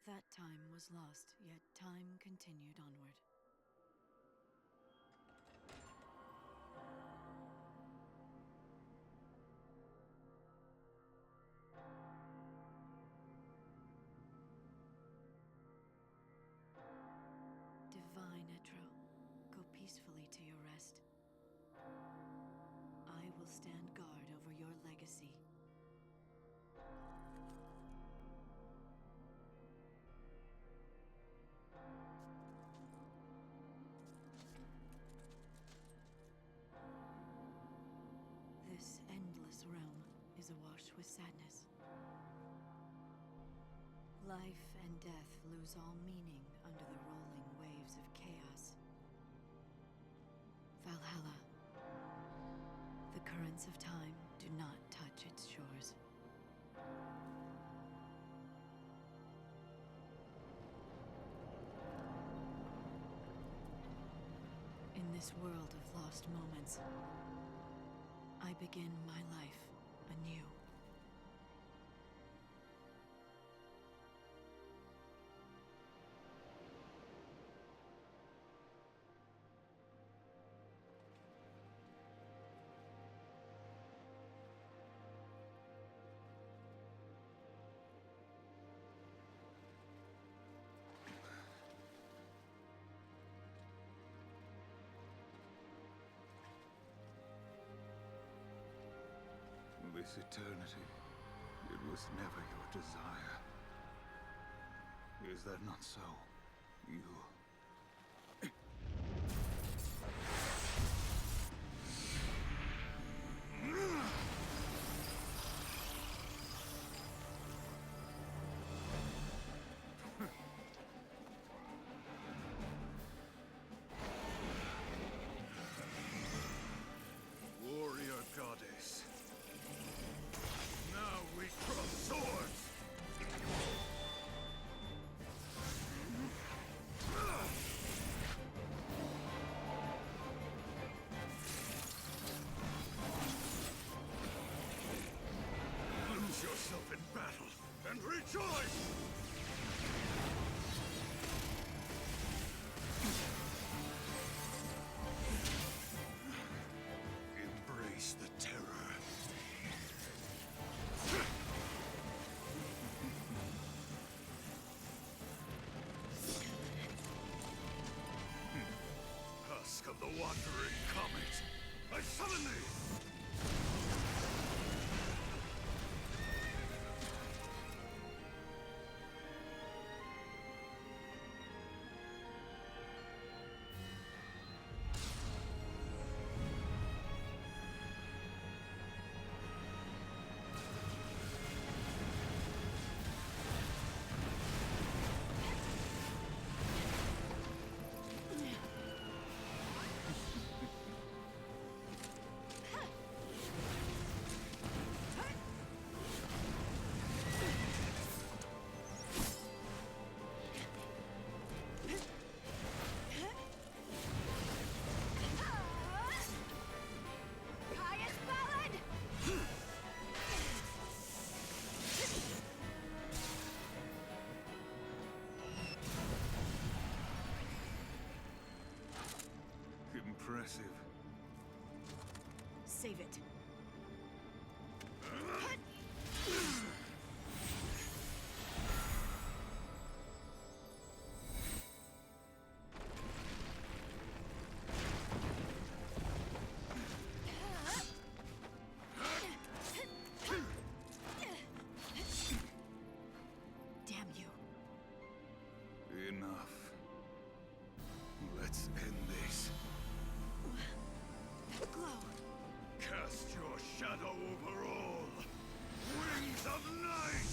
That time was lost, yet time continued onward. Divine Etro, go peacefully to your rest. I will stand guard over your legacy. This endless realm is awash with sadness. Life and death lose all meaning under the rolling waves of chaos. Valhalla. The currents of time do not touch its shores. In this world of lost moments, I begin my life anew. This eternity, it was never your desire. Is that not so? You... Warrior goddess. Now we cross swords! Lose yourself in battle and rejoice! Embrace the terror. Husk of the wandering comet, I summon thee! Impressive. Save it. Damn you. Enough. Let's end this. That glow. Cast your shadow over all. Wings of night!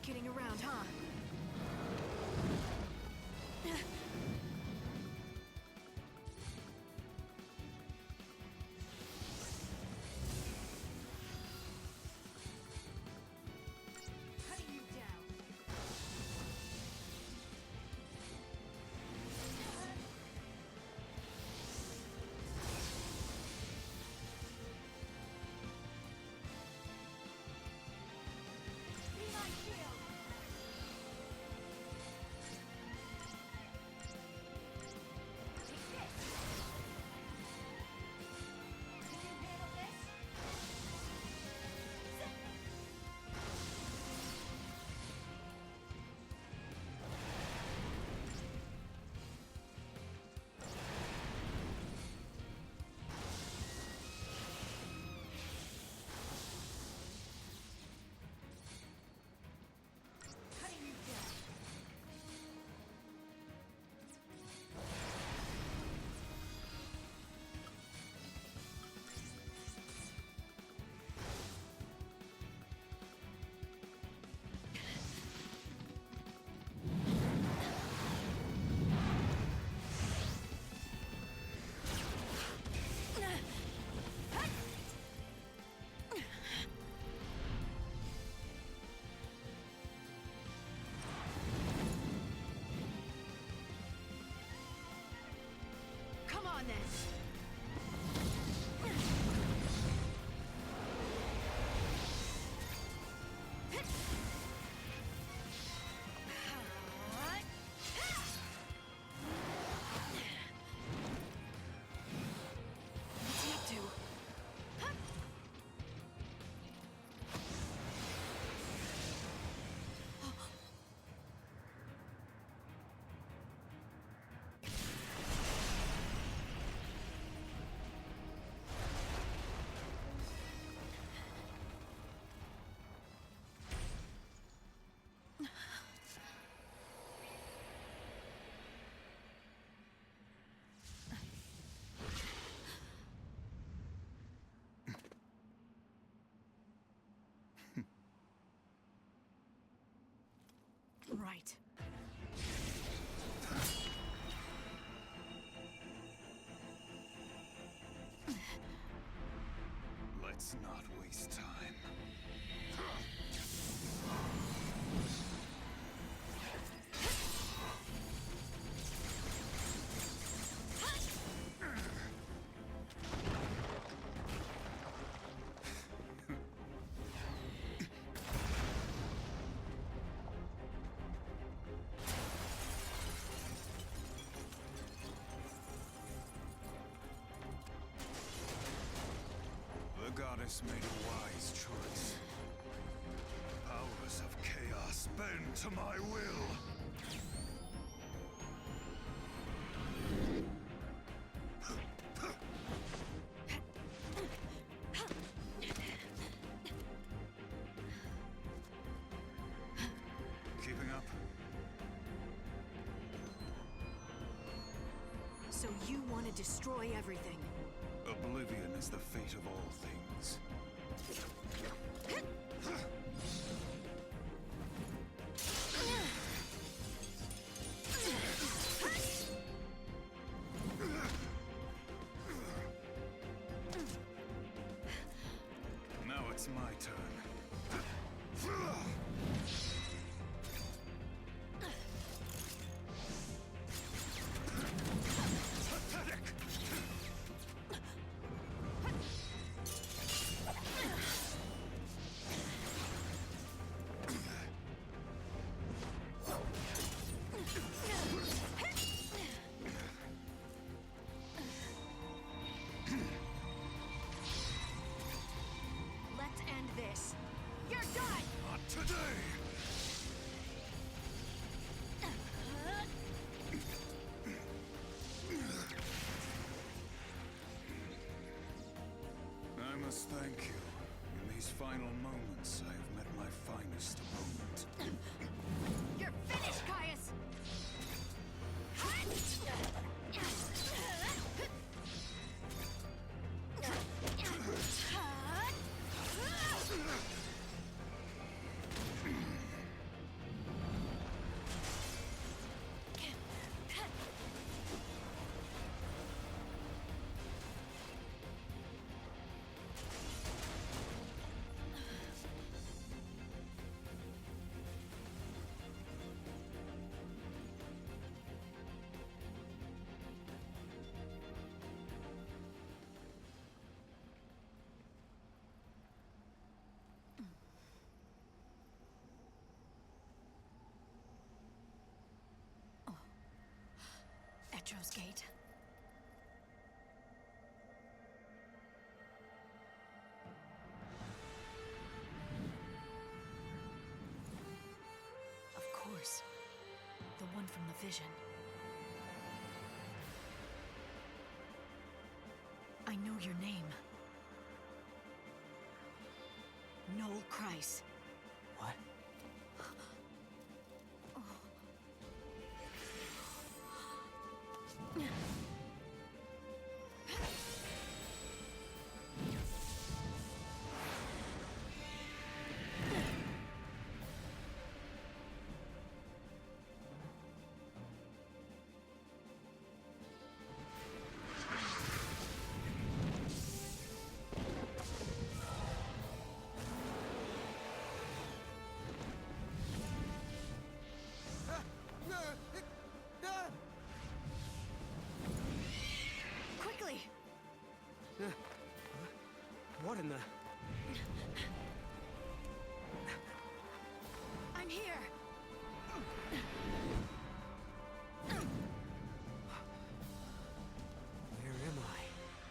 kidding around, huh? Cutting you down. Be my shield. Take this. Can you handle this? Cutting you down. Come on then. Take two. Right. Let's not waste time. The goddess made a wise choice. Powers of chaos bend to my will. Keeping up? So you want to destroy everything? Oblivion is the fate of all things. Now it's my turn. Pathetic! Let's end this. You're done! Not today! I must thank you. In these final moments, I have met my finest moment. You're finished, Kreiss! Metro's gate. Of course. The one from the vision. I know your name. Noel Kreiss. What? Quickly! What in the... I'm here! Where am I?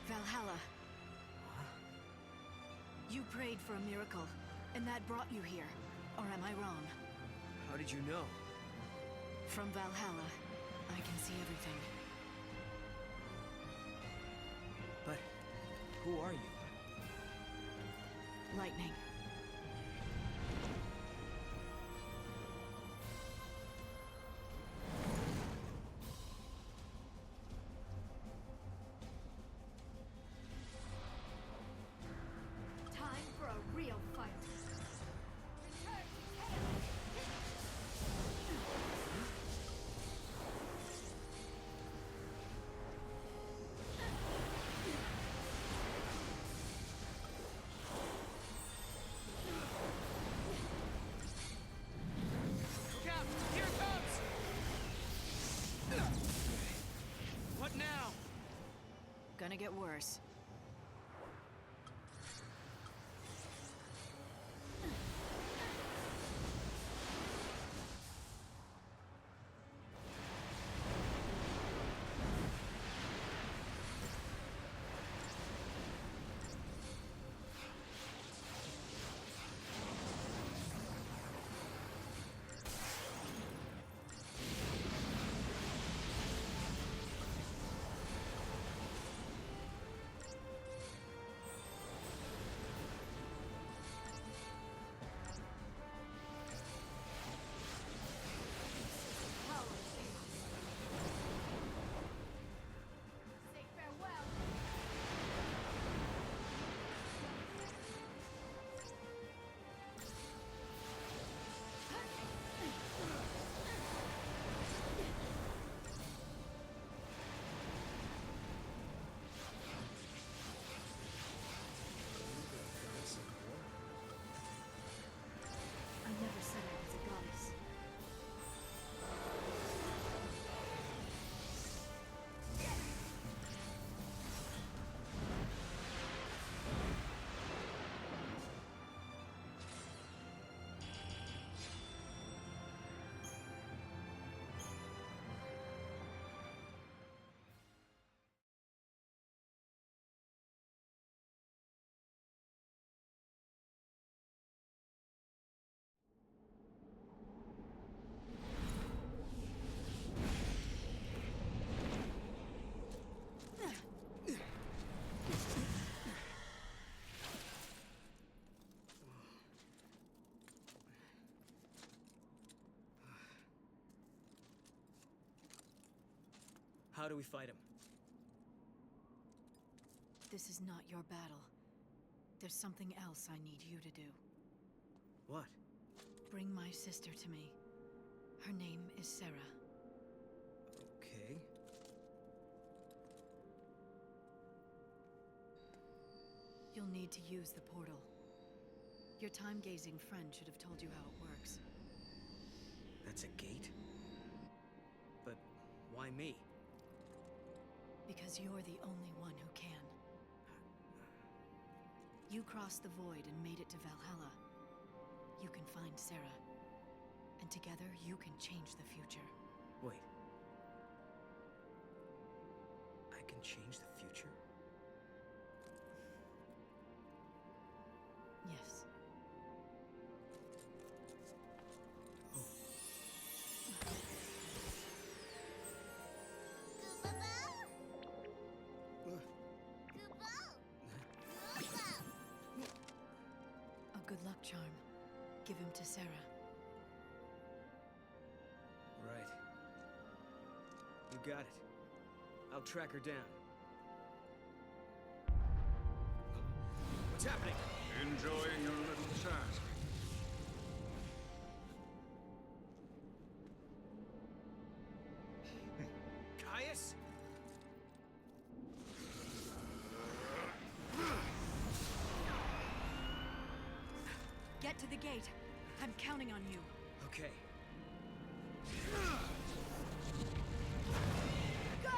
Valhalla. Huh? You prayed for a miracle, and that brought you here. Or am I wrong? How did you know? From Valhalla, I can see everything. But who are you? Lightning. Time for a real fight. Look out! Here it comes! What now? Gonna get worse. Say farewell. I never said I was a goddess. How do we fight him? This is not your battle. There's something else I need you to do. What? Bring my sister to me. Her name is Serah. Okay. You'll need to use the portal. Your time-gazing friend should have told you how it works. That's a gate? But why me? Because you're the only one who can. You crossed the void and made it to Valhalla. You can find Serah. And together, you can change the future. Wait. change the future? Yes. A good luck charm. Give him to Serah. Right. You got it. I'll track her down. What's happening? Enjoying your little chat. Kreiss? Get to the gate. I'm counting on you. Okay. Go!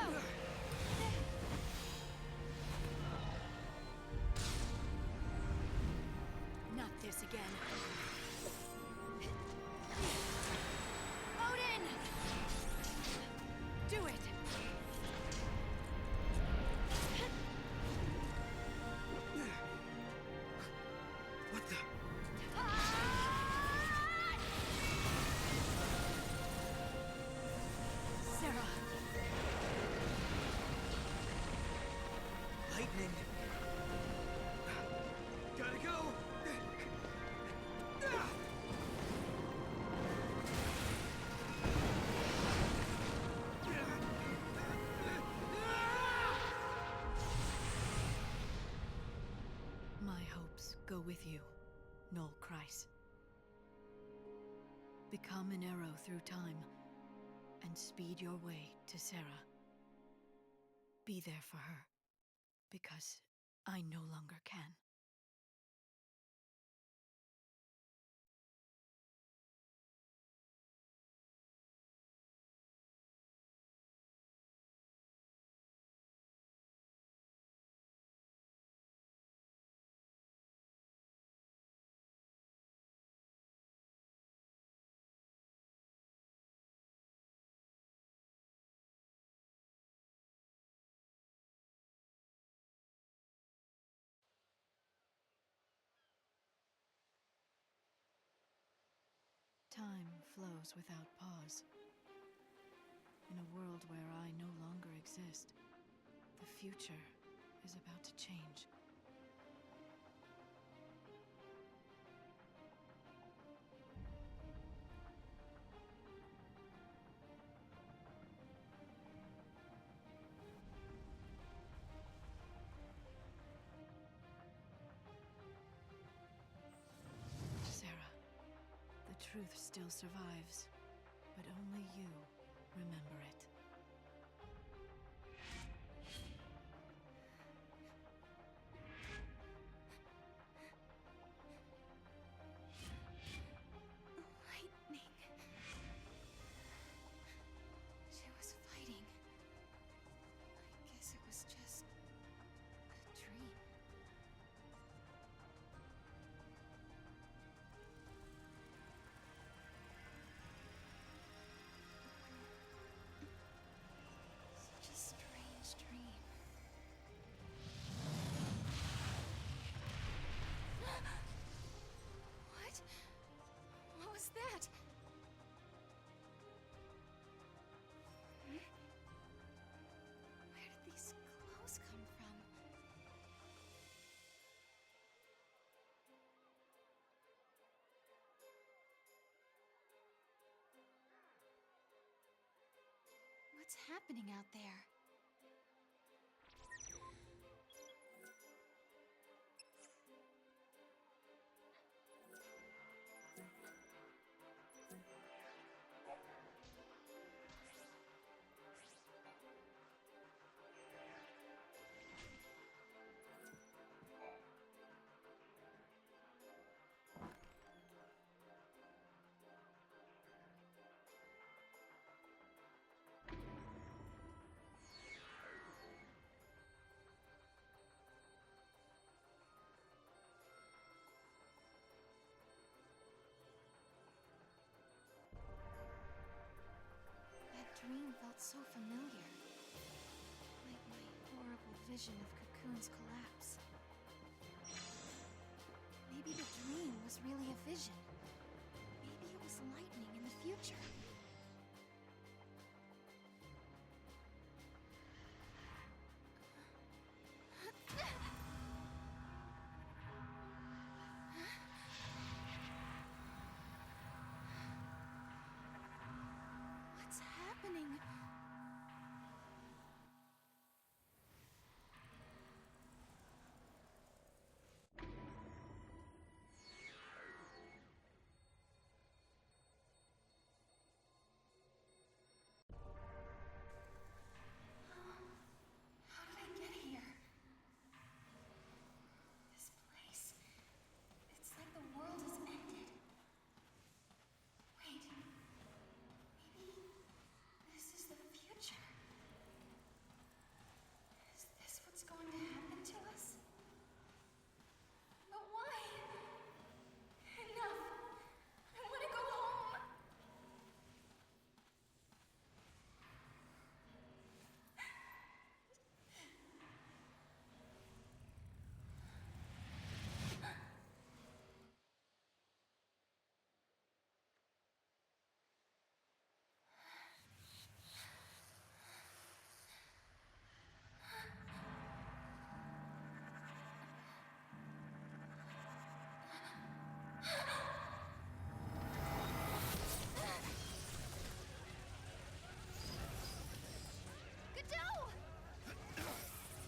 Not this again. Odin! Do it! What the? Serah! Lightning. Gotta go. My hopes go with you, Noel Kreiss. Become an arrow through time, and speed your way to Serah. Be there for her, because I no longer can. Time flows without pause. In a world where I no longer exist, the future is about to change. Serah, the truth still survives, but only you remember it. Lightning. She was fighting. I guess it was just a dream. Such a strange dream. What? What was that? Hmm? Where did these clothes come from? What's happening out there? That dream felt so familiar. Like my vision of Cocoon's collapse. Maybe the dream was really a vision. Maybe it was lightning in the future. What's happening? How did I get here? This place. It's like the world has ended. Wait. Maybe this is the future. Is this what's going to happen to us? But why? Enough. I want to go home.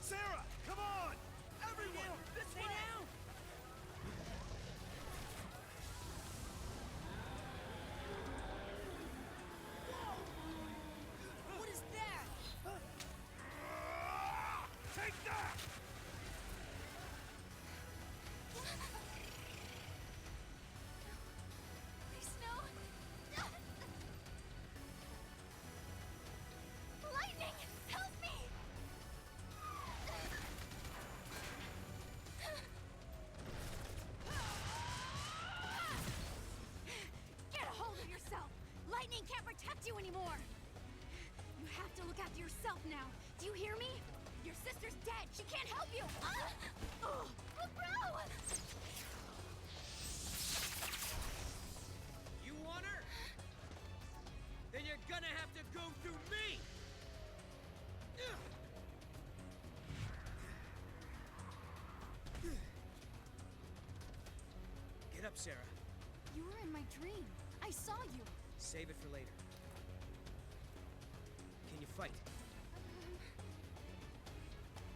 Serah, come on! Everyone! This way! What is that? Take that! Please, no. Lightning, help me! Get a hold of yourself! Lightning can't protect you anymore! You have to look after yourself now. Do you hear me? Your sister's dead. She can't help you. Oh, bro! You want her? Then you're gonna have to go through me! Get up, Serah. You were in my dream. I saw you. Save it for later. Can you fight?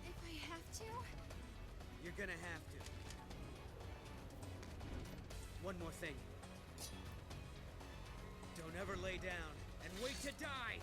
If I have to? You're gonna have to. One more thing. Don't ever lay down and wait to die!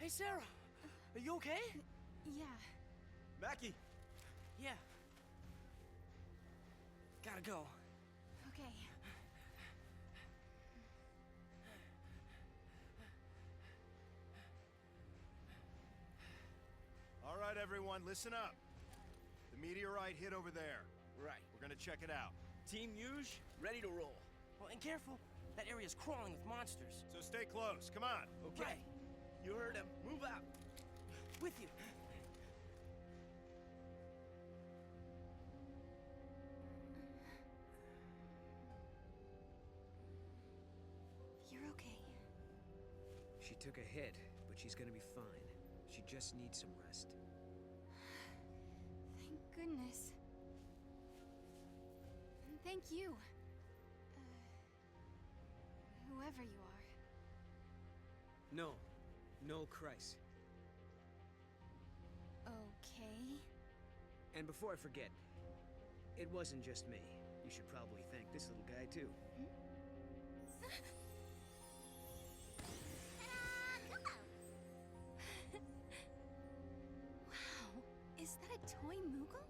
Hey, Serah. Are you okay? Yeah. Mackie! Yeah. Gotta go. Okay. All right, everyone, listen up. The meteorite hit over there. Right. We're gonna check it out. Team Yuge, ready to roll. Well, and careful. That area's crawling with monsters. So stay close, come on. Okay. Right. You heard him. Move out. With you. You're okay. She took a hit, but she's gonna be fine. She just needs some rest. Thank goodness. And thank you. Whoever you are. Noel Kreiss. Okay. And before I forget, it wasn't just me. You should probably thank this little guy, too. Wow, is that a toy Moogle?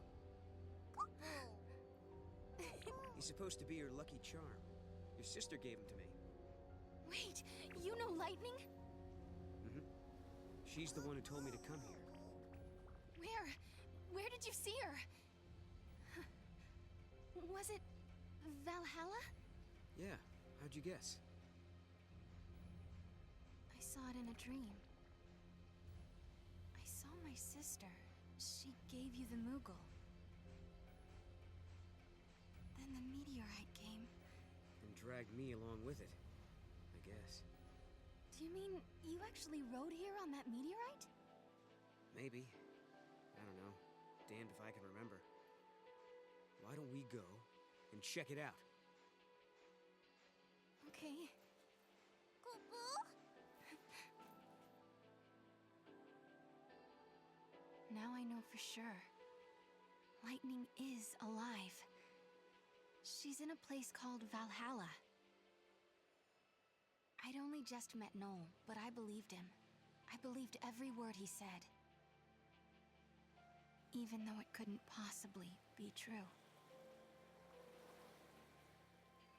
He's supposed to be your lucky charm. Your sister gave him to me. Wait, you know Lightning? Mm-hmm. She's the one who told me to come here. Where? Where did you see her? Was it Valhalla? Yeah, how'd you guess? I saw it in a dream. I saw my sister. She gave you the Moogle. Then the meteorite came. And dragged me along with it, I guess. Do you mean you actually rode here on that meteorite? Maybe. I don't know. Damned if I can remember. Why don't we go and check it out? Okay. Now I know for sure. Lightning is alive. She's in a place called Valhalla. I'd only just met Noel, but I believed him. I believed every word he said. Even though it couldn't possibly be true.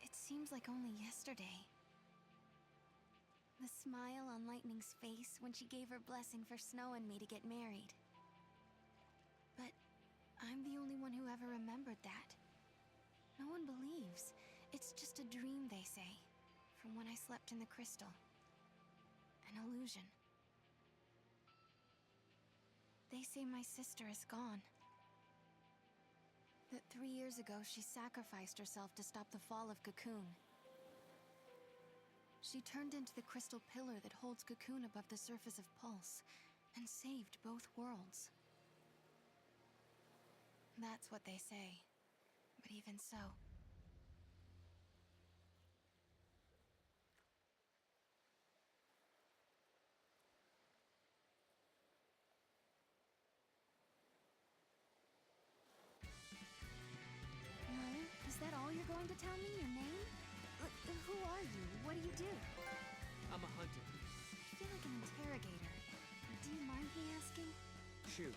It seems like only yesterday. The smile on Lightning's face when she gave her blessing for Snow and me to get married. But I'm the only one who ever remembered that. No one believes. It's just a dream, they say, from when I slept in the crystal. An illusion. They say my sister is gone. That 3 years ago she sacrificed herself to stop the fall of Cocoon. She turned into the crystal pillar that holds Cocoon above the surface of Pulse, and saved both worlds. That's what they say. But even so... No? Is that all you're going to tell me? Your name? Who are you? What do you do? I'm a hunter. I feel like an interrogator. Do you mind me asking? Shoot.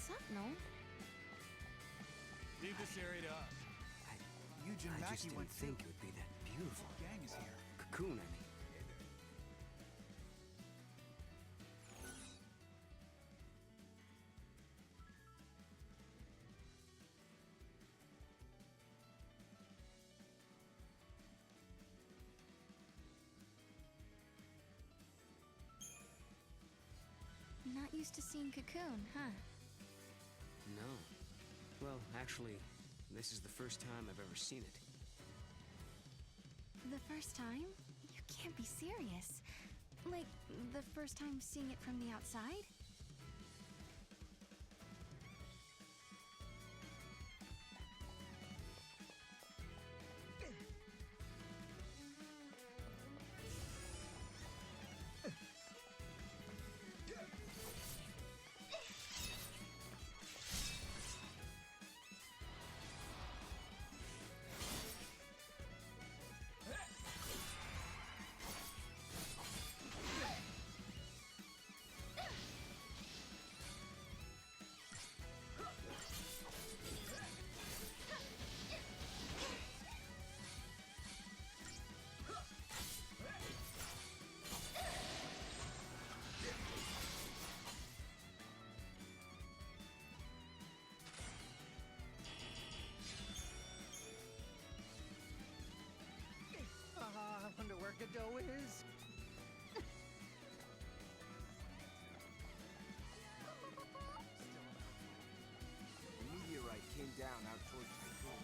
What's up, Noel? Leave this area to us. I just didn't think it would be that beautiful. Gang is here. Cocoon, I mean. Not used to seeing Cocoon, huh? No. Well, actually, this is the first time I've ever seen it. The first time? You can't be serious. Like, the first time seeing it from the outside? I wonder where Godot is. The meteorite came down out towards the cocoon.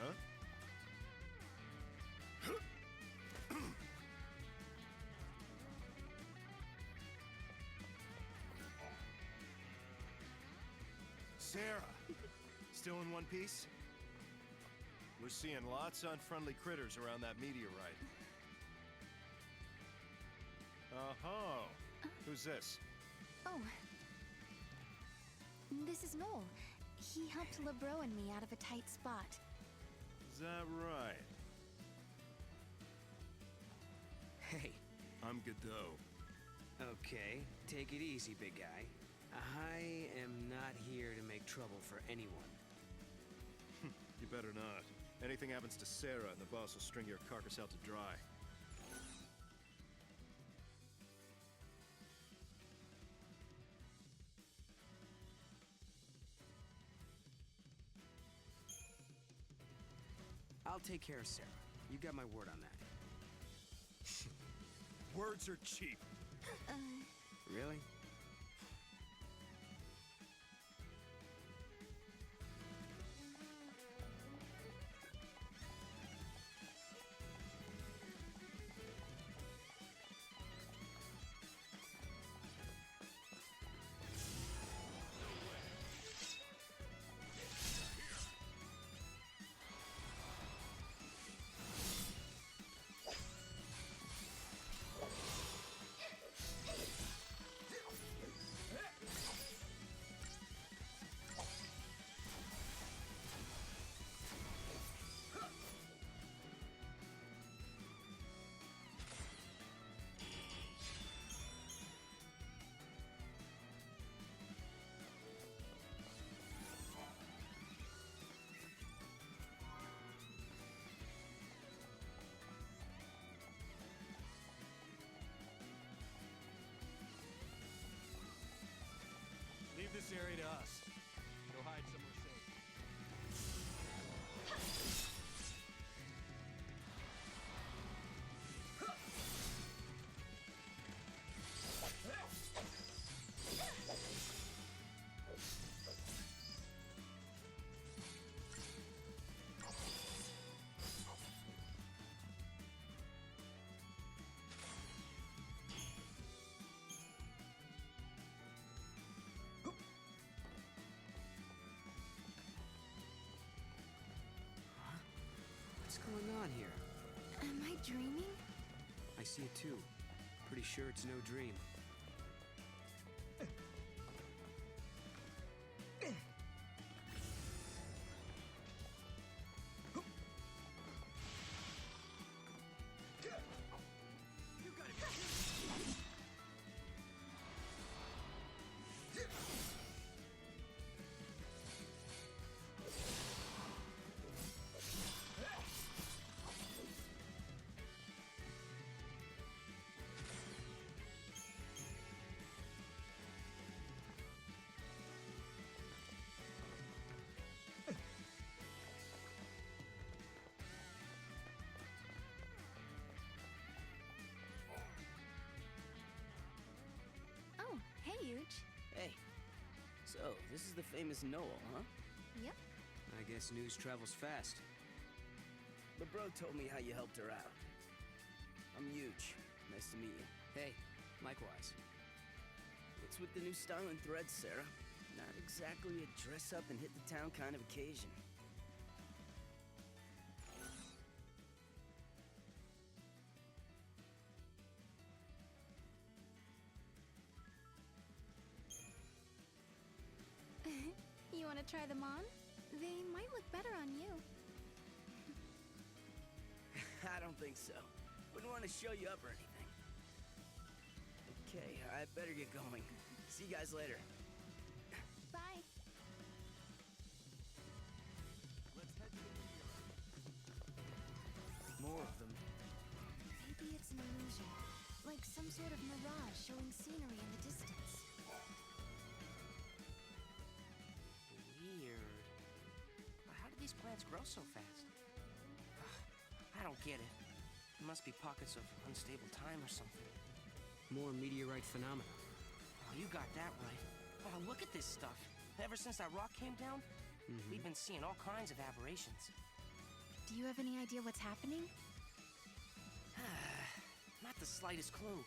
Huh? Serah! Still in one piece? We're seeing lots of unfriendly critters around that meteorite. Oh, who's this? Oh. This is Noel. He helped LeBro and me out of a tight spot. Is that right? Hey. I'm Godot. Okay, take it easy, big guy. I am not here to make trouble for anyone. You better not. Anything happens to Serah and the boss will string your carcass out to dry. I'll take care of Serah. You got my word on that. Words are cheap. Really? dreaming? I see it too. Pretty sure it's no dream. Oh, hey, Huge. Hey. So, this is the famous Noel, huh? Yep. I guess news travels fast. But bro told me how you helped her out. I'm Huge. Nice to meet you. Hey, likewise. What's with the new style and threads, Serah? Not exactly a dress up and hit the town kind of occasion. You want to try them on? They might look better on you. I don't think so. Wouldn't want to show you up or anything. Okay, I better get going. See you guys later. Bye. Let's head to the More of them. Maybe it's an illusion. Like some sort of mirage showing scenery in the distance. Weird. But how did these plants grow so fast? I don't get it. There must be pockets of unstable time or something. More meteorite phenomena. Oh, you got that right. Oh, look at this stuff. Ever since that rock came down, we've been seeing all kinds of aberrations. Do you have any idea what's happening? Not the slightest clue.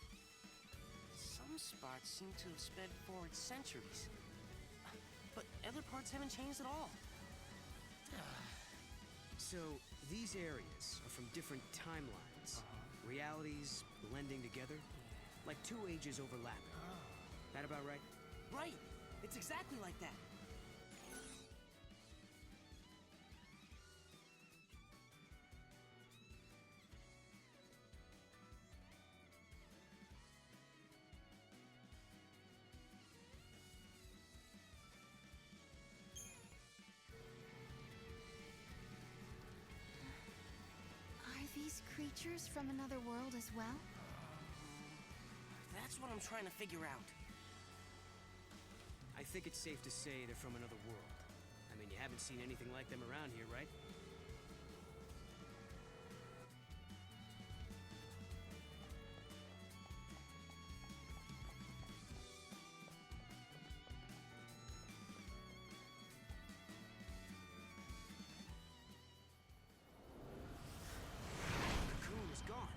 Some spots seem to have sped forward centuries. But other parts haven't changed at all. So, these areas are from different timelines. Realities blending together. Like two ages overlapping. That about right? Right! It's exactly like that. Are these creatures from another world as well? That's what I'm trying to figure out. I think it's safe to say they're from another world. I mean, you haven't seen anything like them around here, right? The cocoon is gone.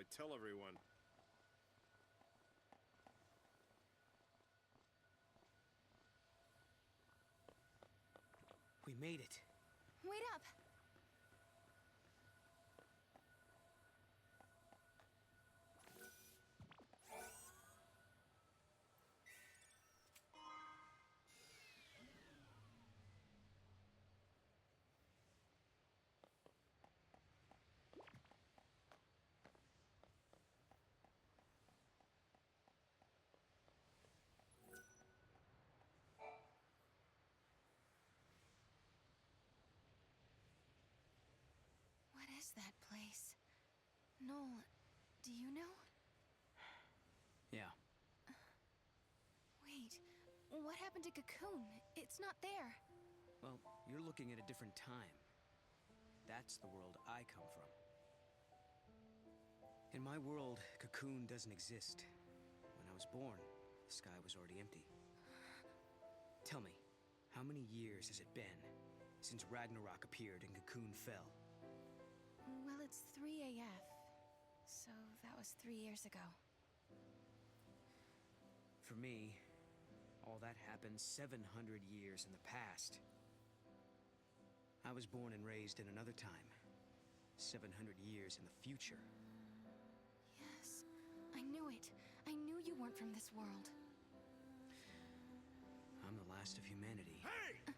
I tell everyone. We made it. Wait up! What is that place? Noel, do you know? Yeah. Wait, what happened to Cocoon? It's not there. Well, you're looking at a different time. That's the world I come from. In my world, Cocoon doesn't exist. When I was born, the sky was already empty. Tell me, how many years has it been since Ragnarok appeared and Cocoon fell? Well, it's 3 AF, so that was 3 years ago. For me, all that happened 700 years in the past. I was born and raised in another time, 700 years in the future. Yes, I knew it. I knew you weren't from this world. I'm the last of humanity. Hey!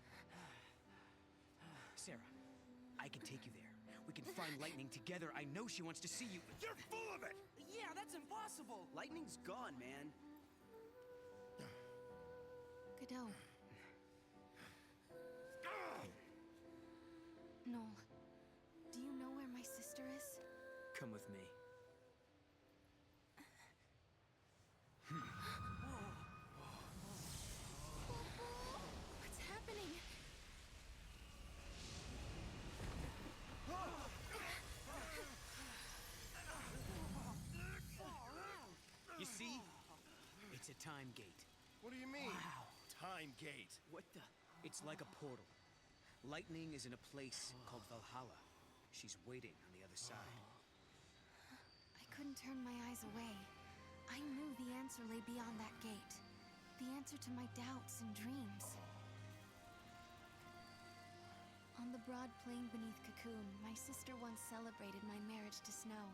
Serah, I can take you there. We can find Lightning together. I know she wants to see you. You're full of it! Yeah, that's impossible. Lightning's gone, man. Godot. Noel, do you know where my sister is? Come with me. What's happening? You see? It's a time gate. What do you mean? Time gate. What the? It's like a portal. Lightning is in a place called Valhalla. She's waiting on the other side. I couldn't turn my eyes away. I knew the answer lay beyond that gate. The answer to my doubts and dreams. On the broad plain beneath Cocoon, my sister once celebrated my marriage to Snow.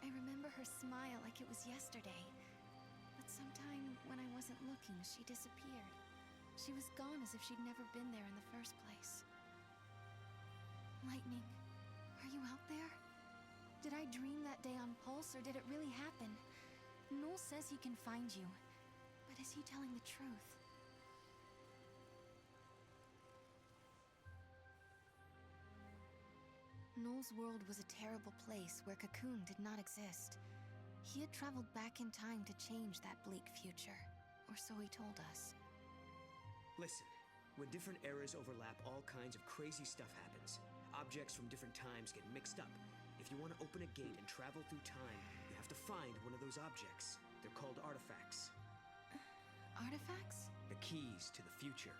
I remember her smile like it was yesterday. But sometime when I wasn't looking, she disappeared. She was gone as if she'd never been there in the first place. Lightning, are you out there? Did I dream that day on Pulse, or did it really happen? Noel says he can find you, but is he telling the truth? Noel's world was a terrible place where Cocoon did not exist. He had traveled back in time to change that bleak future, or so he told us. Listen, when different eras overlap, all kinds of crazy stuff happens. Objects from different times get mixed up. If you want to open a gate and travel through time, you have to find one of those objects. They're called artifacts. Artifacts? The keys to the future.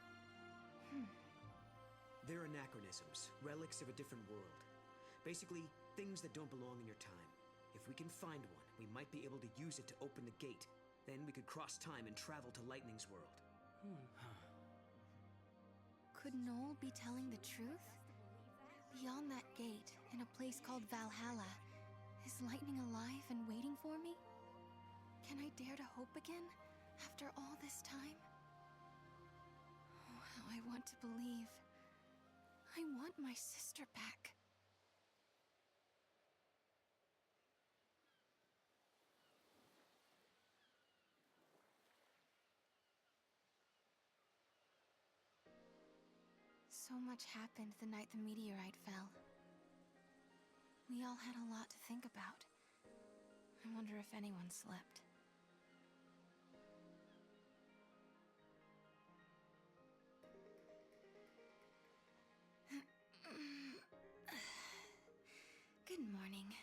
They're anachronisms, relics of a different world. Basically, things that don't belong in your time. If we can find one, we might be able to use it to open the gate. Then we could cross time and travel to Lightning's world. Could Noel be telling the truth? Beyond that gate, in a place called Valhalla, is Lightning alive and waiting for me? Can I dare to hope again, after all this time? Oh, how I want to believe. I want my sister back. So much happened the night the meteorite fell. We all had a lot to think about. I wonder if anyone slept. Good morning.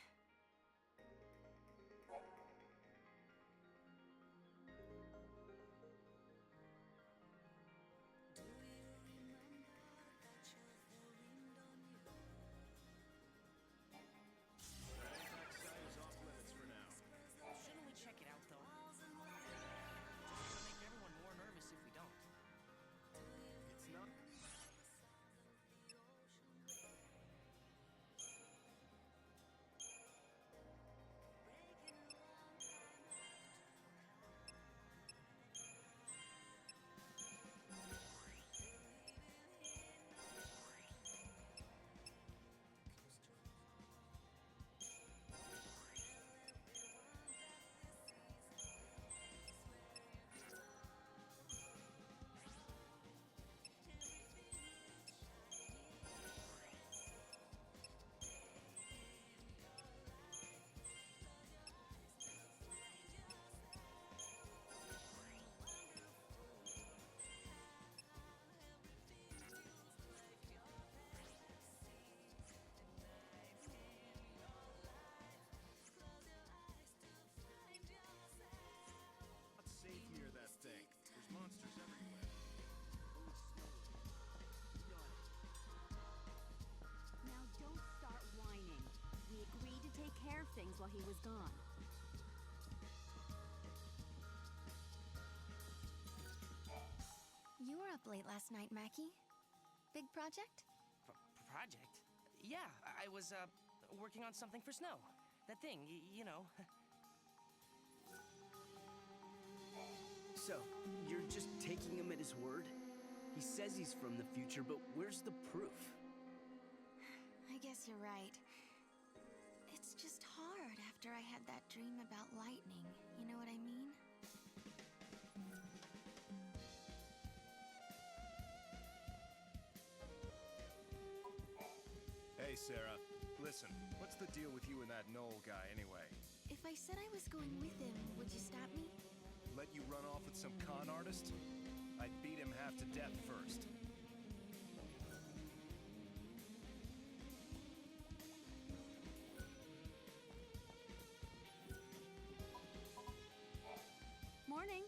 That is off limits for now. gone. You were up late last night, Mackie. Big project? Project? Yeah, I was, working on something for Snow. That thing, you know. So, you're just taking him at his word? He says he's from the future, but where's the proof? I guess you're right. It's just hard after I had that dream about lightning. You know what I mean? Hey, Serah. Listen, what's the deal with you and that Noel guy, anyway? If I said I was going with him, would you stop me? Let you run off with some con artist? I'd beat him half to death first. Morning.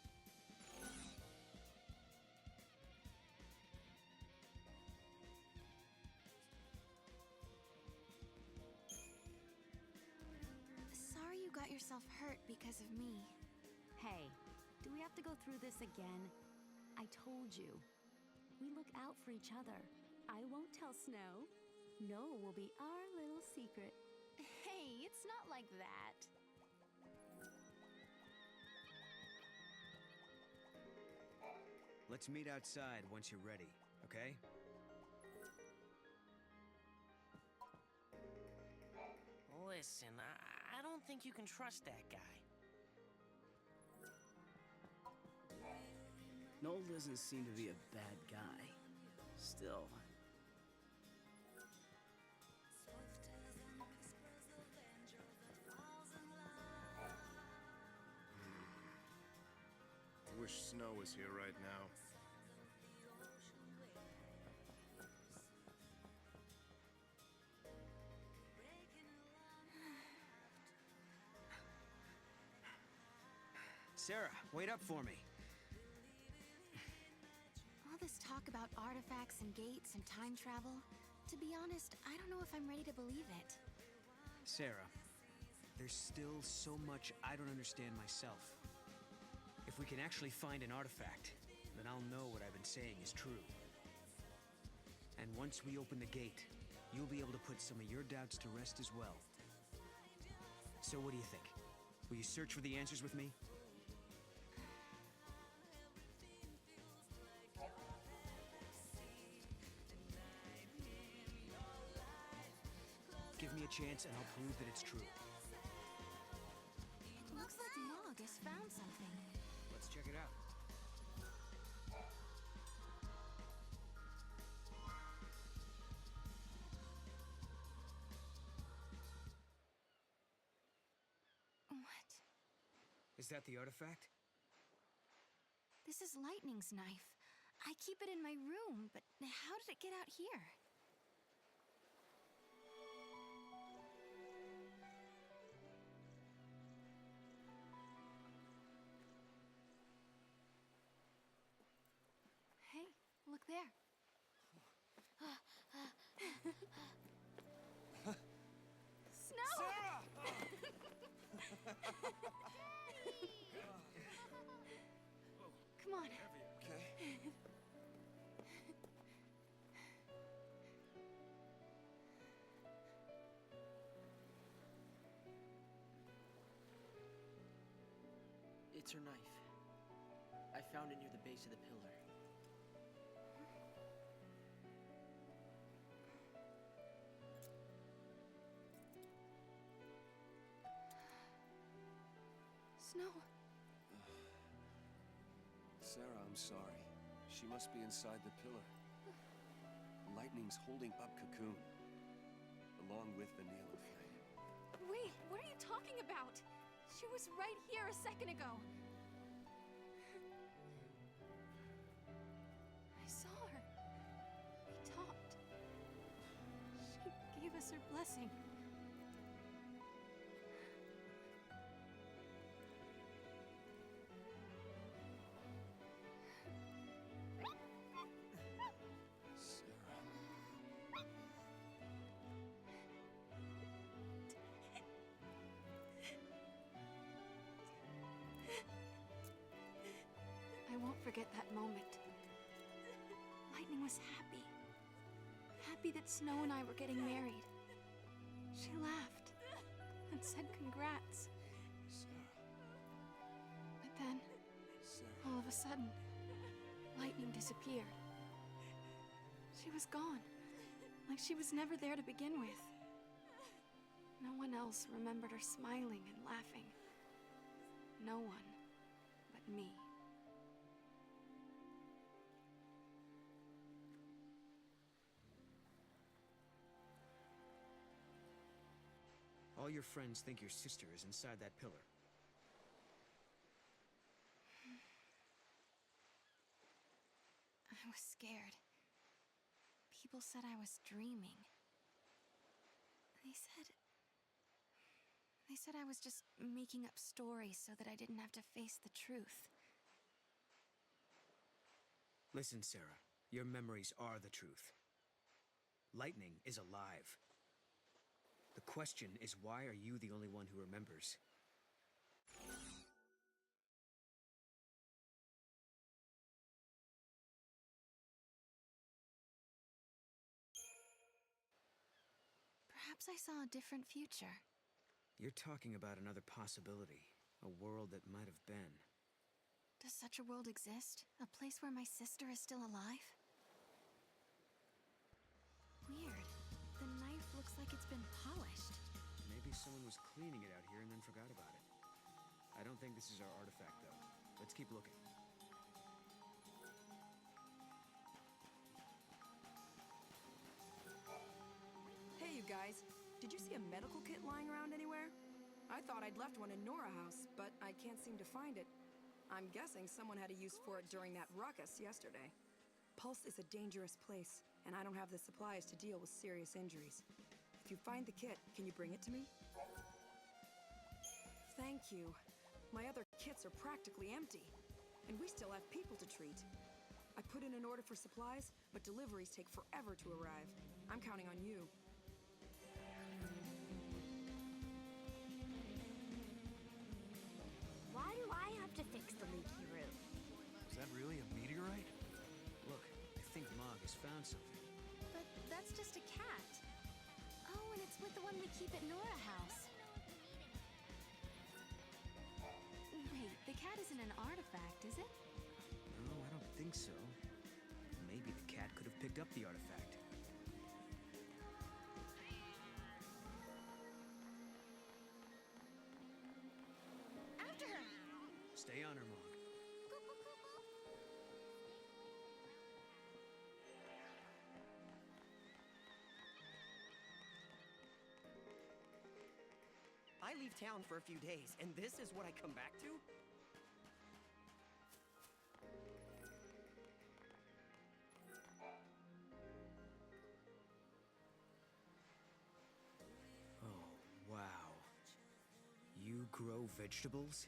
Sorry you got yourself hurt because of me. Hey, do we have to go through this again? I told you. We look out for each other. I won't tell Snow. Noel will be our little secret. Hey, it's not like that. Let's meet outside once you're ready, okay? Listen, I don't think you can trust that guy. Noel doesn't seem to be a bad guy. Still. I wish Snow was here right now. Serah, wait up for me. All this talk about artifacts and gates and time travel, to be honest, I don't know if I'm ready to believe it. Serah, there's still so much I don't understand myself. If we can actually find an artifact, then I'll know what I've been saying is true. And once we open the gate, you'll be able to put some of your doubts to rest as well. So what do you think? Will you search for the answers with me? Give me a chance and I'll prove that it's true. Looks like Mog has found something. Let's check it out. What? Is that the artifact? This is Lightning's knife. I keep it in my room, but how did it get out here? Hey, look there. Snow! Come on. Okay. It's her knife. I found it near the base of the pillar. Snow. Serah, I'm sorry. She must be inside the pillar. Lightning's holding up Cocoon, along with the Neil Flame. Wait, what are you talking about? She was right here a second ago. I saw her. We talked. She gave us her blessing. Serah. forget that moment. Lightning was happy. Happy that Snow and I were getting married. She laughed and said congrats. But then, all of a sudden, Lightning disappeared. She was gone, like she was never there to begin with. No one else remembered her smiling and laughing. No one but me. All your friends think your sister is inside that pillar. I was scared. People said I was dreaming. They said I was just making up stories so that I didn't have to face the truth. Listen, Serah. Your memories are the truth. Lightning is alive. The question is, why are you the only one who remembers? Perhaps I saw a different future. You're talking about another possibility. A world that might have been. Does such a world exist? A place where my sister is still alive? Weird. The knife looks like it's been polished. Maybe someone was cleaning it out here and then forgot about it. I don't think this is our artifact, though. Let's keep looking. Hey, you guys. Did you see a medical kit lying around anywhere? I thought I'd left one in Nora House, but I can't seem to find it. I'm guessing someone had a use for it during that ruckus yesterday. Pulse is a dangerous place, and I don't have the supplies to deal with serious injuries. If you find the kit, can you bring it to me? Thank you. My other kits are practically empty, and we still have people to treat. I put in an order for supplies, but deliveries take forever to arrive. I'm counting on you. Why do I have to fix the leaky roof? Is that really a meteorite? Look, I think Mog has found something. But that's just a cat. Oh, and it's with the one we keep at Nora House. Wait, the cat isn't an artifact, is it? No, I don't think so. Maybe the cat could have picked up the artifact. After her! Stay on her, Mog. I leave town for a few days, and this is what I come back to? Oh, wow. You grow vegetables?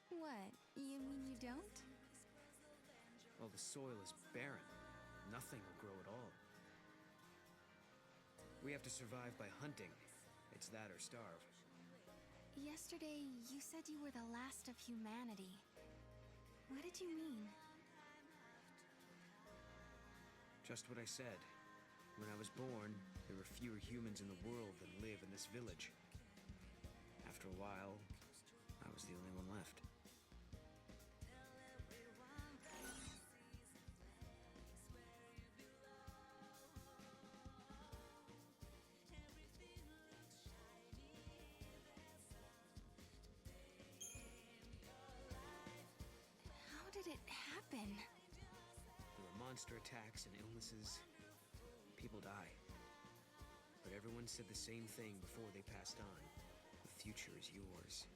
What? You mean you don't? Well, the soil is barren. Nothing will grow at all. We have to survive by hunting. It's that or starve. Yesterday, you said you were the last of humanity. What did you mean? Just what I said. When I was born, there were fewer humans in the world than live in this village. After a while, I was the only one left. How did it happen? There were monster attacks and illnesses. People die. But everyone said the same thing before they passed on. The future is yours.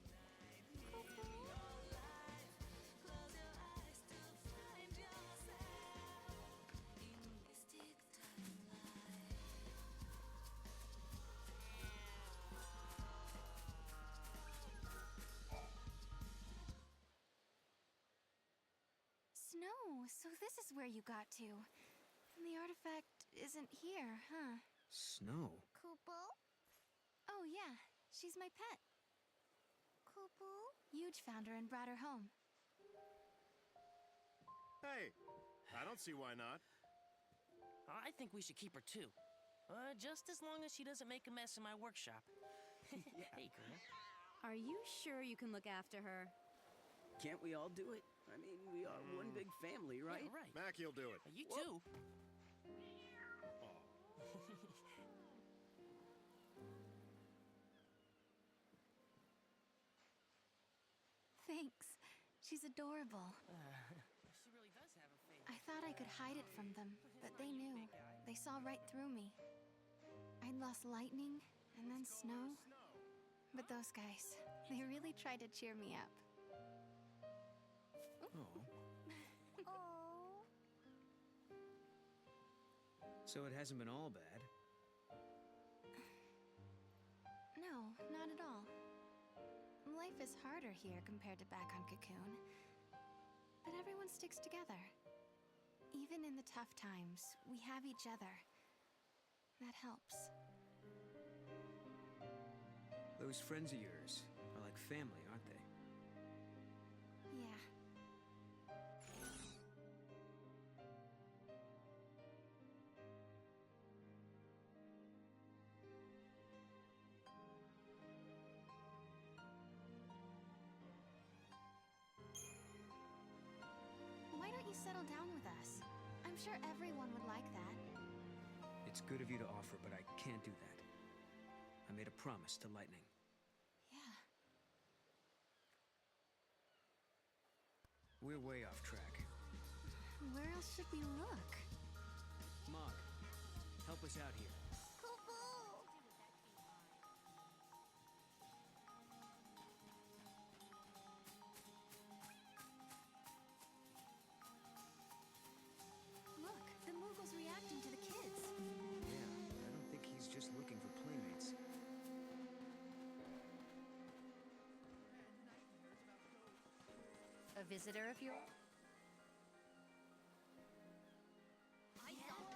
Snow, so this is where you got to. And the artifact isn't here, huh? Snow? Kupo? Oh yeah, she's my pet. Kupo? Yuge found her and brought her home. Hey, I don't see why not. I think we should keep her too. Just as long as she doesn't make a mess in my workshop. Hey, girl. Are you sure you can look after her? Can't we all do it? I mean, we are one big family, right? Yeah, right. Mackie'll do it. You too. Thanks. She's adorable. She really does have a face. I thought I could hide it from them, but they knew. They saw right through me. I'd lost lightning, and then snow. But those guys, they really tried to cheer me up. Oh. Oh. So it hasn't been all bad. No, not at all. Life is harder here compared to back on Cocoon. But everyone sticks together. Even in the tough times, we have each other. That helps. Those friends of yours are like family, aren't they? Yeah. Why don't you settle down with us? I'm sure everyone would like that. It's good of you to offer, but I can't do that. I made a promise to Lightning. Yeah. We're way off track. Where else should we look? Mog, help us out here. Look, the Moogle's reacting to the kids. Yeah, I don't think he's just looking for playmates. A visitor of yours?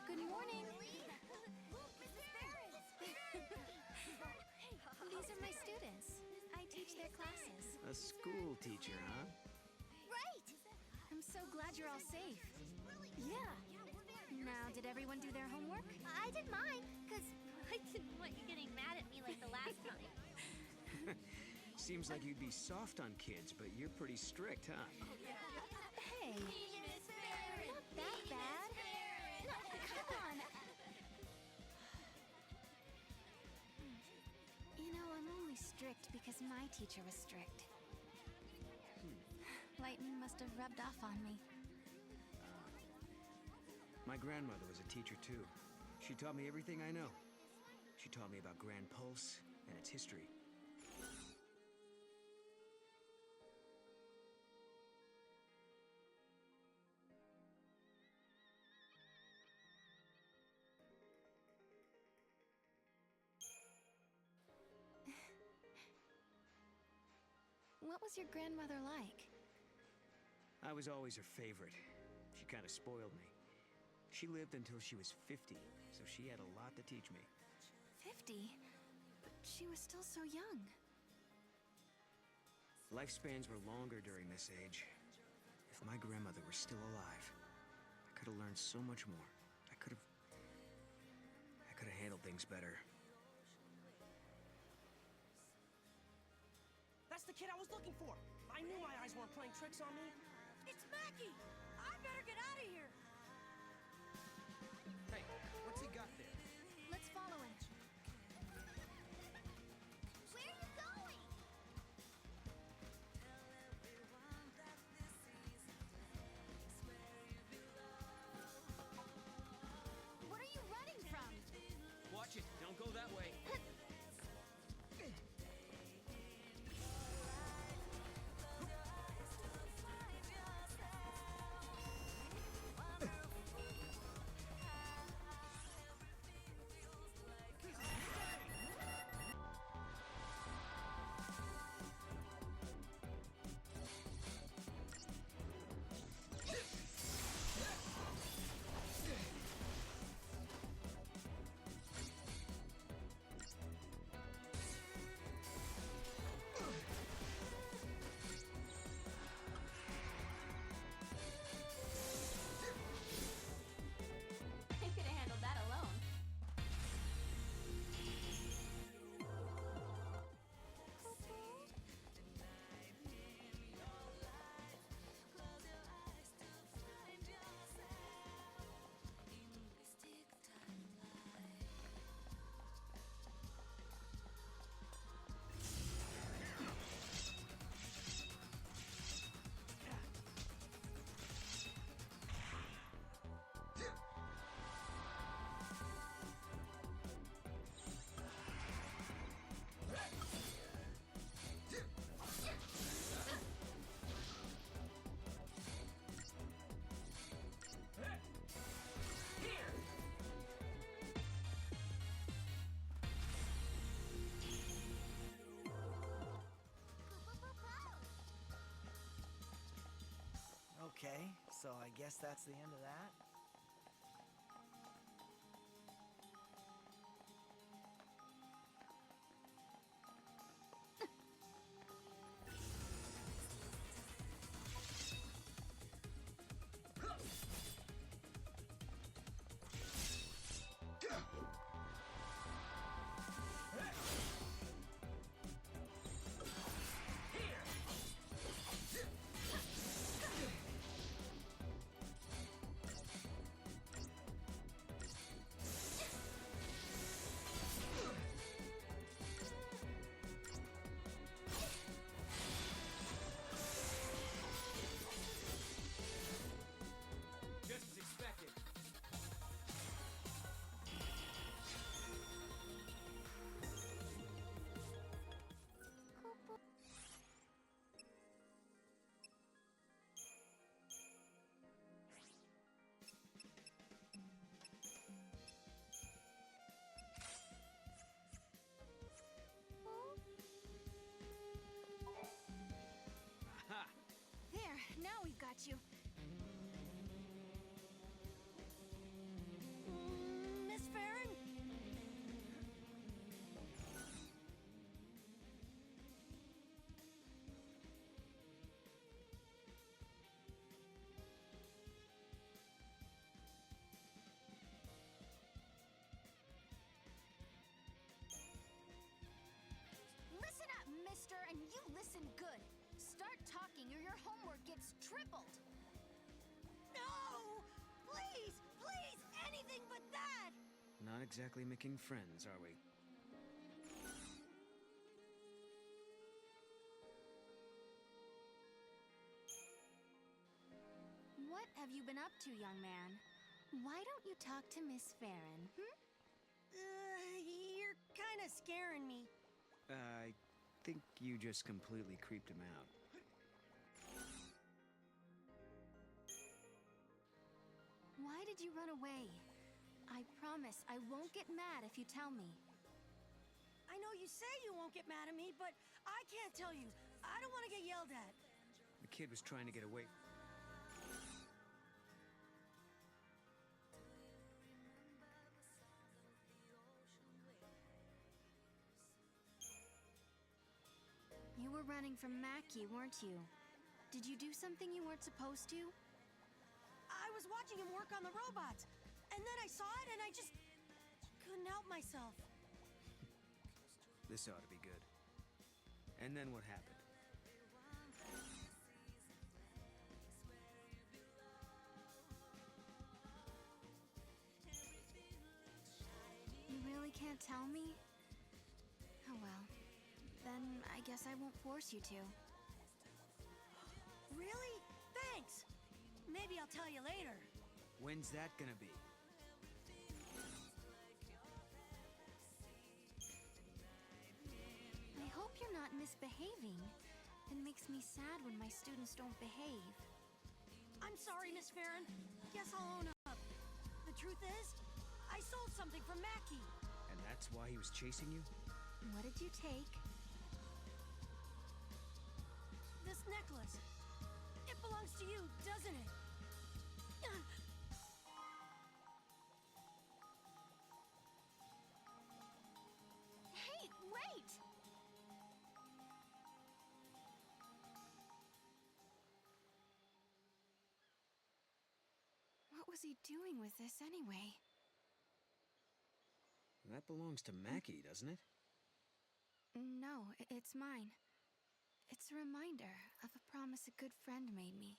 Good morning. These are my students. I teach their classes. A school teacher, huh? Right! I'm so glad you're all safe. Yeah. Now, did everyone do their homework? I did mine, because I didn't want you getting mad at me like the last time. Seems like you'd be soft on kids, but you're pretty strict, huh? Hey. Not that bad. No, come on. You know, I'm only strict because my teacher was strict. Lightning must have rubbed off on me. My grandmother was a teacher, too. She taught me everything I know. She taught me about Grand Pulse and its history. What was your grandmother like? I was always her favorite. She kind of spoiled me. She lived until she was 50, so she had a lot to teach me. 50? But she was still so young. Lifespans were longer during this age. If my grandmother were still alive, I could have learned so much more. I could have handled things better. That's the kid I was looking for. I knew my eyes weren't playing tricks on me. It's Mackie! I better get out of here! Hey, what's he got there? Let's follow him. Where are you going? What are you running from? Watch it, don't go that way. Okay, so I guess that's the end of that. Just as expected. Aha! There, now we've got you. Miss Farron? Listen up, mister, and you listen good. Start talking or your homework gets tripled. No! Please, please, anything but that! Not exactly making friends, are we? What have you been up to, young man? Why don't you talk to Miss Farron, You're kind of scaring me. I think you just completely creeped him out. Why did you run away? I promise I won't get mad if you tell me. I know you say you won't get mad at me, but I can't tell you. I don't want to get yelled at. The kid was trying to get away. You were running from Mackie, weren't you? Did you do something you weren't supposed to? I was watching him work on the robots, and then I saw it and I just couldn't help myself. This ought to be good. And then what happened? You really can't tell me? Oh well. Then I guess I won't force you to. Really? Thanks. Maybe I'll tell you later. When's that gonna be? I hope you're not misbehaving. It makes me sad when my students don't behave. I'm sorry, Miss Farron. Guess I'll own up. The truth is, I sold something for Mackie. And that's why he was chasing you? What did you take? This necklace. It belongs to you, doesn't it? Hey, wait! What was he doing with this anyway? That belongs to Mackie, doesn't it? No, it's mine. It's a reminder of a promise a good friend made me.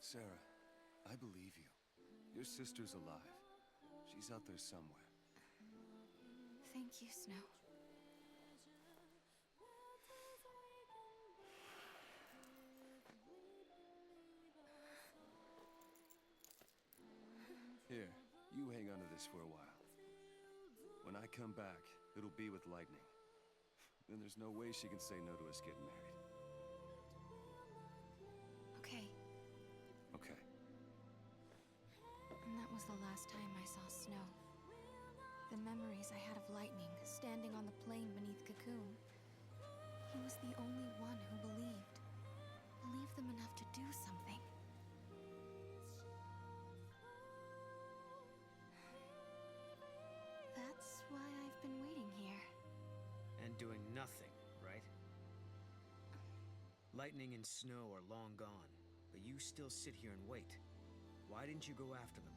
Serah, I believe you. Your sister's alive. She's out there somewhere. Thank you, Snow. Here, you hang on to this for a while. When I come back, it'll be with Lightning. Then there's no way she can say no to us getting married. Okay. Okay. And that was the last time I saw Snow. The memories I had of Lightning standing on the plain beneath Cocoon. He was the only one who believed. Believed them enough to do something. That's why I've been waiting here. And doing nothing, right? Lightning and snow are long gone, but you still sit here and wait. Why didn't you go after them?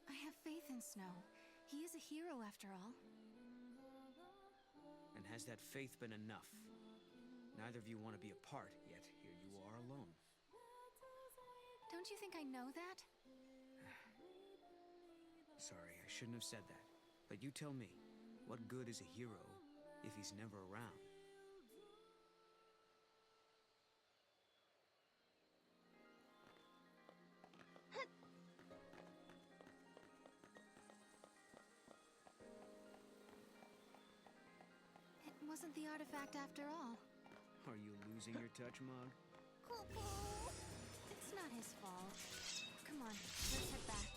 I have faith in Snow. He is a hero after all. And has that faith been enough? Neither of you want to be apart, yet here you are alone. Don't you think I know that? Sorry, I shouldn't have said that. But you tell me, what good is a hero if he's never around? It wasn't the artifact after all. Are you losing your touch, Mog? It's not his fault. Come on, let's head back.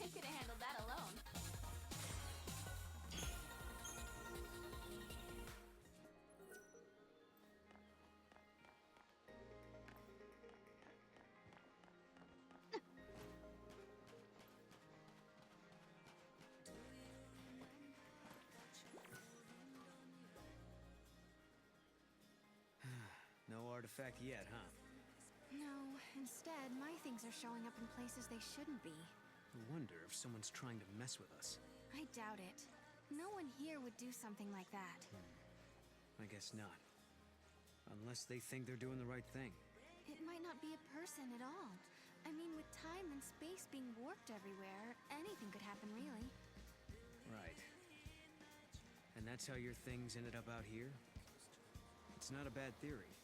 I could have handled that alone. No artifact yet, huh? No, instead, my things are showing up in places they shouldn't be. I wonder if someone's trying to mess with us. I doubt it. No one here would do something like that. I guess not. Unless they think they're doing the right thing. It might not be a person at all. I mean, with time and space being warped everywhere, anything could happen, really. Right. And that's how your things ended up out here? It's not a bad theory.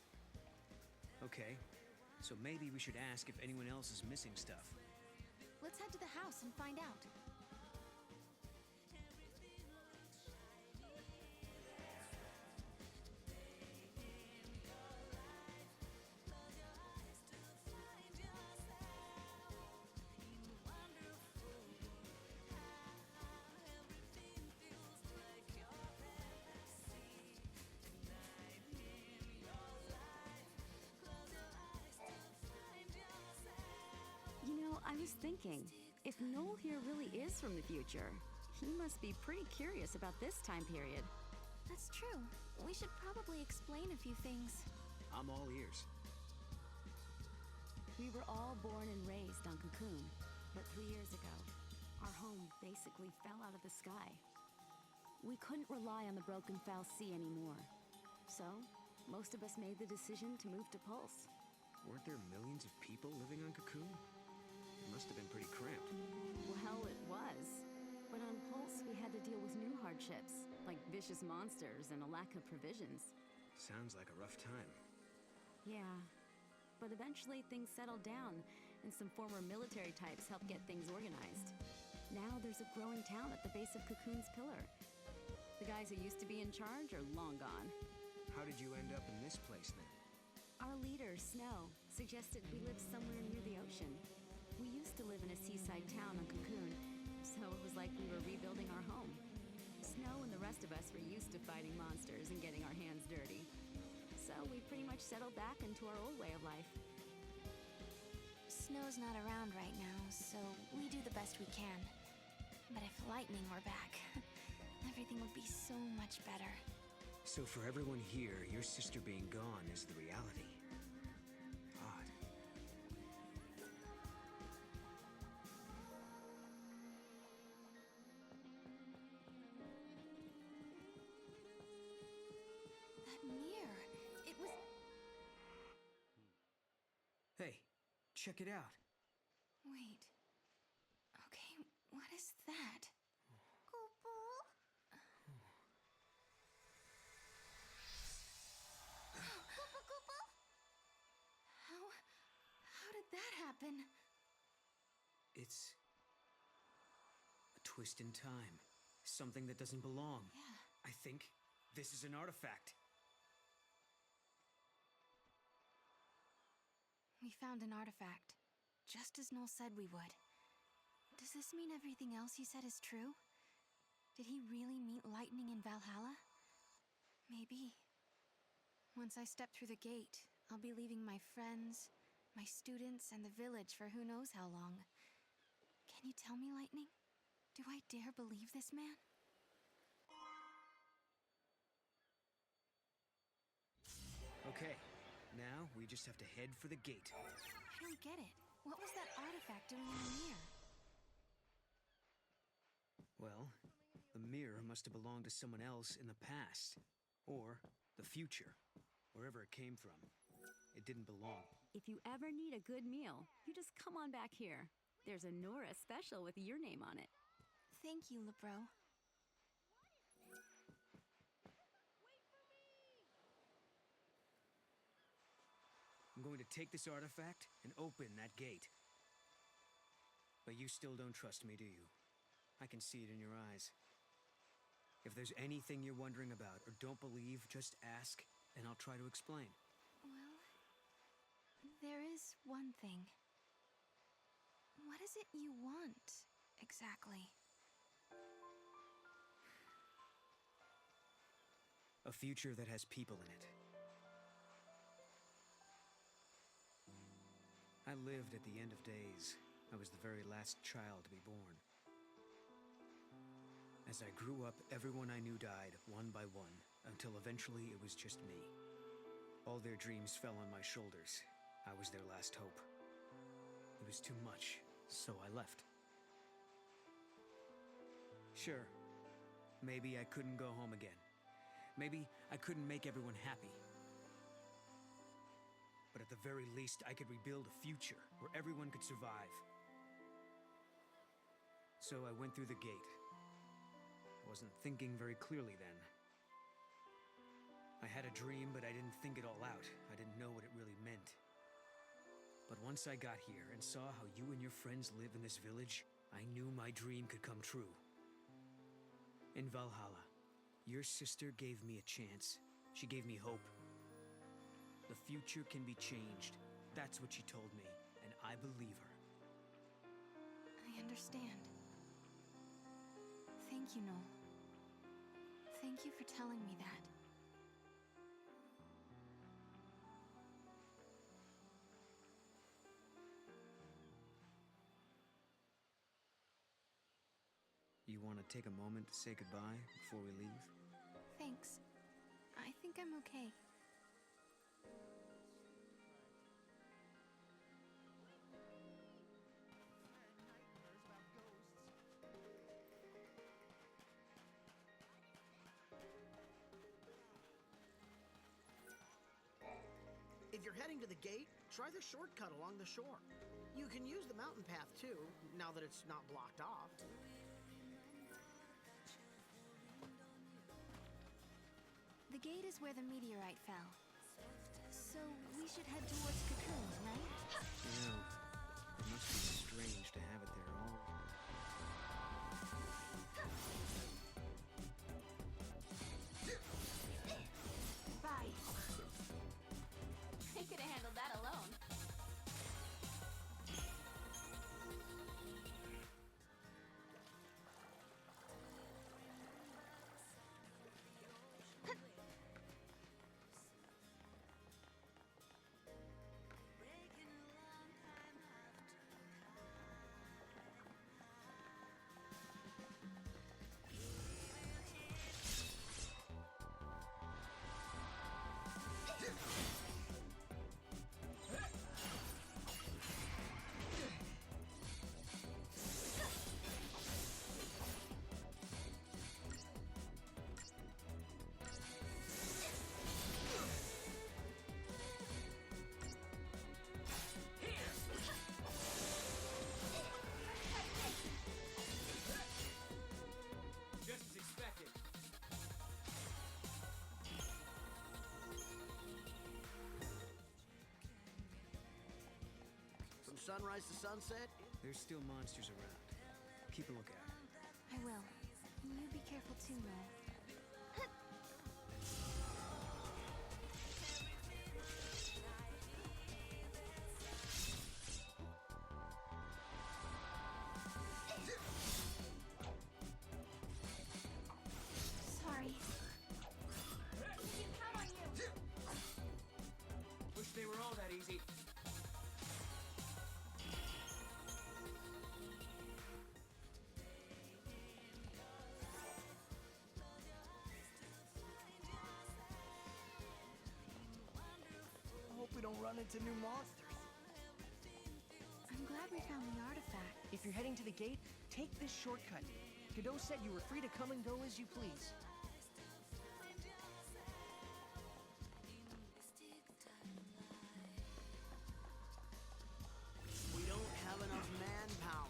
Okay, so maybe we should ask if anyone else is missing stuff. Let's head to the house and find out. You know, I was thinking, if Noel here really is from the future, he must be pretty curious about this time period. That's true. We should probably explain a few things. I'm all ears. We were all born and raised on Cocoon, but 3 years ago, our home basically fell out of the sky. We couldn't rely on the broken foul sea anymore. So, most of us made the decision to move to Pulse. Weren't there millions of people living on Cocoon? It must have been pretty cramped. Well, it was. But on Pulse, we had to deal with new hardships, like vicious monsters and a lack of provisions. Sounds like a rough time. Yeah. But eventually things settled down, and some former military types helped get things organized. Now there's a growing town at the base of Cocoon's pillar. The guys who used to be in charge are long gone. How did you end up in this place, then? Our leader, Snow, suggested we live somewhere near the ocean. We used to live in a seaside town on Cocoon, so it was like we were rebuilding our home. Snow and the rest of us were used to fighting monsters and getting our hands dirty. So we pretty much settled back into our old way of life. Snow's not around right now, so we do the best we can. But if Lightning were back, everything would be so much better. So for everyone here, your sister being gone is the reality. Odd. Check it out. Wait. Okay, what is that? How did that happen? It's a twist in time. Something that doesn't belong. Yeah. I think this is an artifact. We found an artifact, just as Noel said we would. Does this mean everything else he said is true? Did he really meet lightning in Valhalla? Maybe. Once I step through the gate, I'll be leaving my friends, my students, and the village for who knows how long. Can you tell me, Lightning? Do I dare believe this man? Okay, now we just have to head for the gate. I don't get it. What was that artifact doing in the mirror? Well, the mirror must have belonged to someone else in the past. Or the future. Wherever it came from. It didn't belong. If you ever need a good meal, you just come on back here. There's a Nora special with your name on it. Thank you, LeBro. I'm going to take this artifact and open that gate. But you still don't trust me, do you? I can see it in your eyes. If there's anything you're wondering about or don't believe, just ask, and I'll try to explain. Well, there is one thing. What is it you want, exactly? A future that has people in it. I lived at the end of days. I was the very last child to be born. As I grew up, everyone I knew died, one by one, until eventually it was just me. All their dreams fell on my shoulders. I was their last hope. It was too much, so I left. Sure, maybe I couldn't go home again. Maybe I couldn't make everyone happy. But at the very least, I could rebuild a future where everyone could survive. So I went through the gate. I wasn't thinking very clearly then. I had a dream, but I didn't think it all out. I didn't know what it really meant. But once I got here and saw how you and your friends live in this village, I knew my dream could come true. In Valhalla, your sister gave me a chance. She gave me hope. The future can be changed. That's what she told me, and I believe her. I understand. Thank you, Noel. Thank you for telling me that. You want to take a moment to say goodbye before we leave? Thanks. I think I'm okay. If you're heading to the gate, try the shortcut along the shore. You can use the mountain path too, now that it's not blocked off. The gate is where the meteorite fell. So we should head towards Cocoon, right? You know, it must be strange to have it there all. Bye. I could have handled that alone. sunrise to sunset. There's still monsters around. Keep a lookout. I will. And you be careful too, Noel. Sorry. We can count on you. Wish they were all that easy. I hope we don't run into new monsters. I'm glad we found the artifact. If you're heading to the gate, take this shortcut. Godot said you were free to come and go as you please. We don't have enough manpower.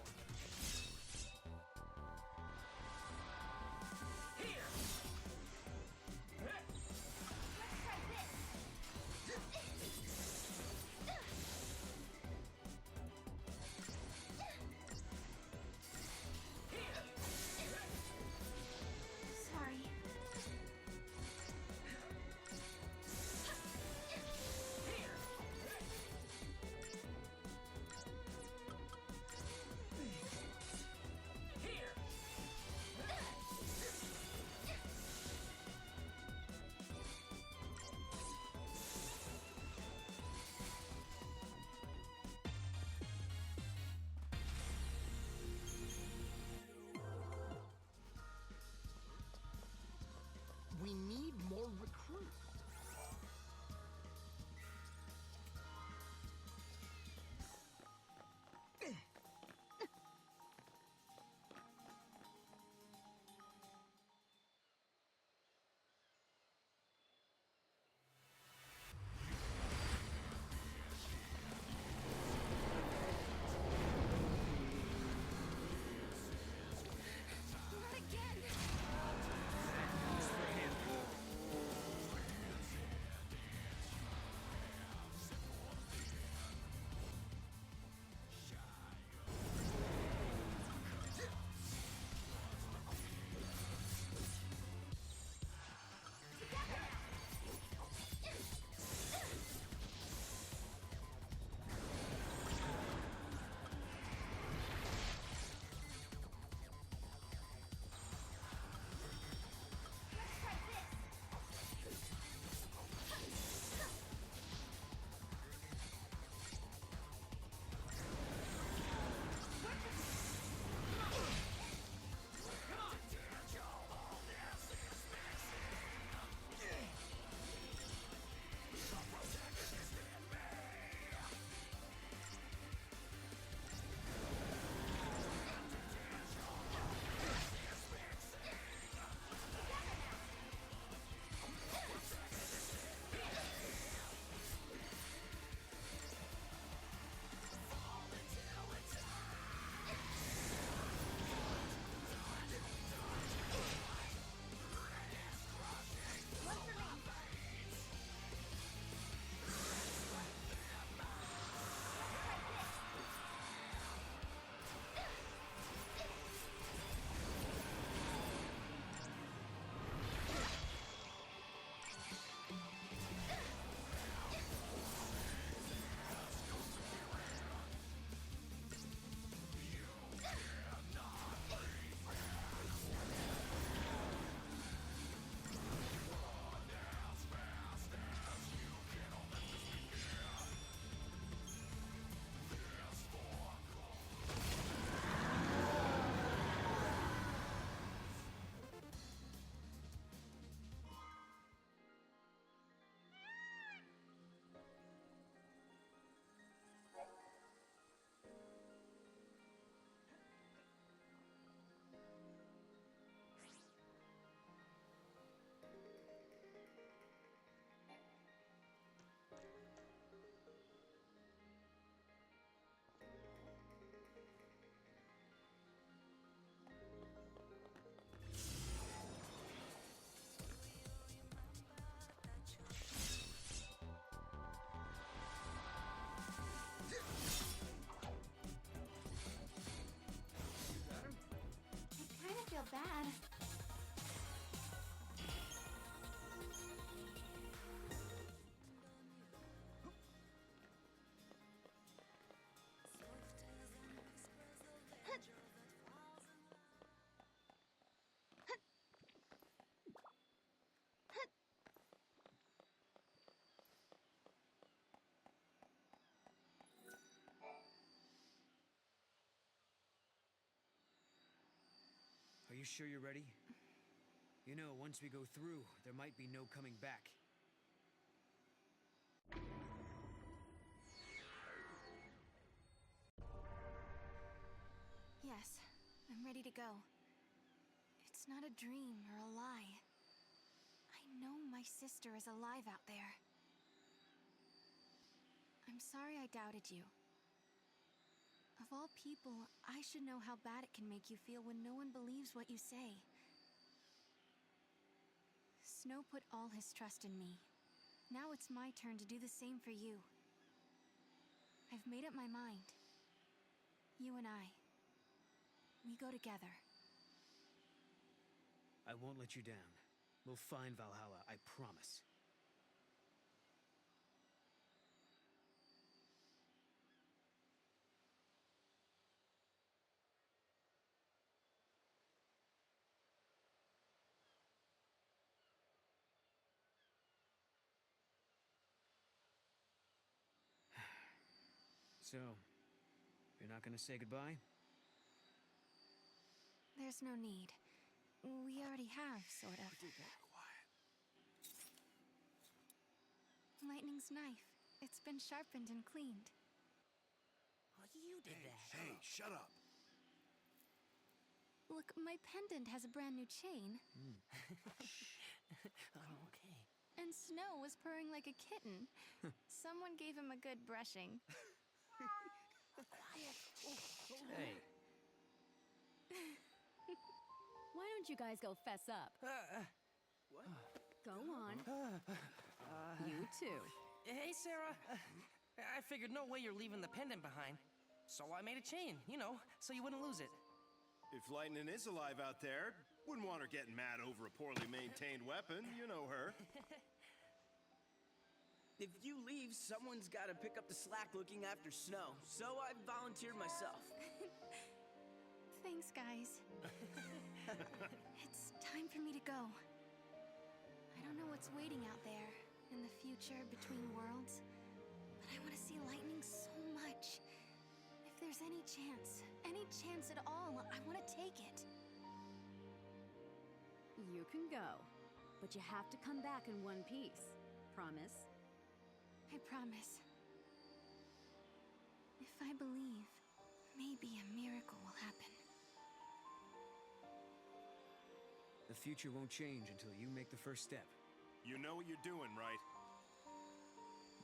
Sorry. you sure you're ready? You know, once we go through, there might be no coming back. Yes, I'm ready to go. It's not a dream or a lie. I know my sister is alive out there. I'm sorry I doubted you. Of all people, I should know how bad it can make you feel when no one believes what you say. Snow put all his trust in me. Now it's my turn to do the same for you. I've made up my mind. You and I. We go together. I won't let you down. We'll find Valhalla, I promise. So, you're not gonna say goodbye? There's no need. We already have, sort of. Lightning's knife. It's been sharpened and cleaned. Oh, you did that. Hey, shut up. Look, my pendant has a brand new chain. Oh, okay. And Snow was purring like a kitten. Someone gave him a good brushing. Quiet. Hey. Why don't you guys go fess up? What? Go on. You too. Hey, Serah. I figured no way you're leaving the pendant behind. So I made a chain, you know, so you wouldn't lose it. If Lightning is alive out there, wouldn't want her getting mad over a poorly maintained weapon. You know her. If you leave, someone's gotta pick up the slack looking after Snow. So I volunteered myself. Thanks, guys. It's time for me to go. I don't know what's waiting out there in the future between worlds, but I want to see Lightning so much. If there's any chance at all, I want to take it. You can go, but you have to come back in one piece. Promise? I promise. If I believe, maybe a miracle will happen. The future won't change until you make the first step. You know what you're doing, right?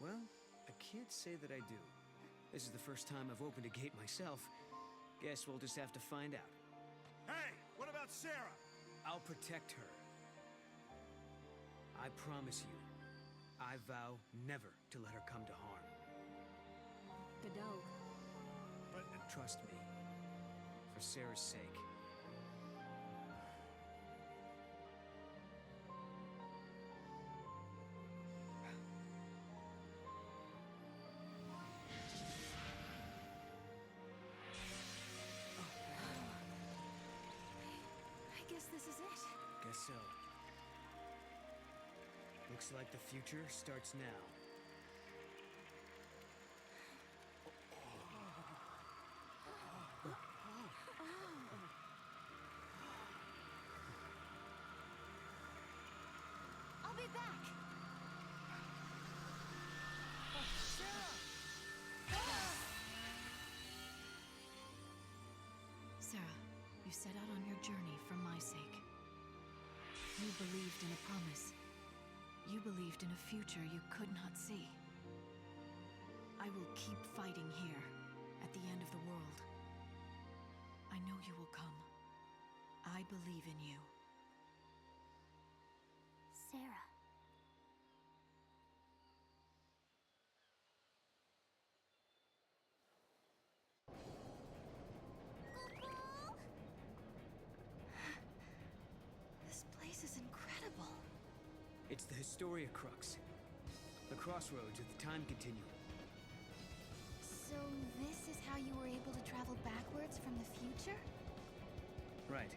Well, I can't say that I do. This is the first time I've opened a gate myself. Guess we'll just have to find out. Hey, what about Serah? I'll protect her. I promise you. I vow never to let her come to harm. Godot. But trust me, for Serah's sake. I guess this is it. Guess so. Looks like the future starts now. I'll be back. Serah, you set out on your journey for my sake. You believed in a promise. You believed in a future you could not see. I will keep fighting here, at the end of the world. I know you will come. I believe in you. Serah. This place is incredible. It's the Historia Crux. The crossroads of the time continuum. So this is how you were able to travel backwards from the future? Right.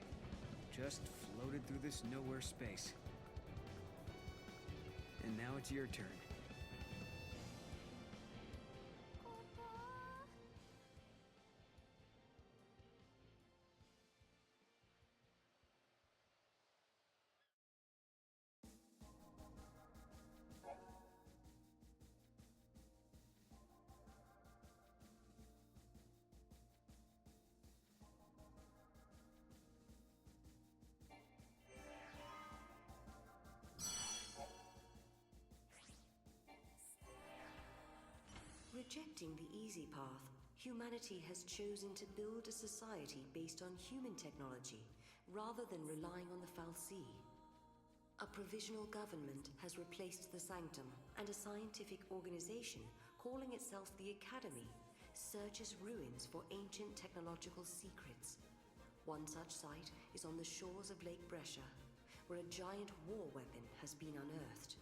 Just floated through this nowhere space. And now it's your turn. rejecting the easy path, humanity has chosen to build a society based on human technology, rather than relying on the Fal'Cie. A provisional government has replaced the Sanctum, and a scientific organization calling itself the Academy searches ruins for ancient technological secrets. One such site is on the shores of Lake Brescia, where a giant war weapon has been unearthed.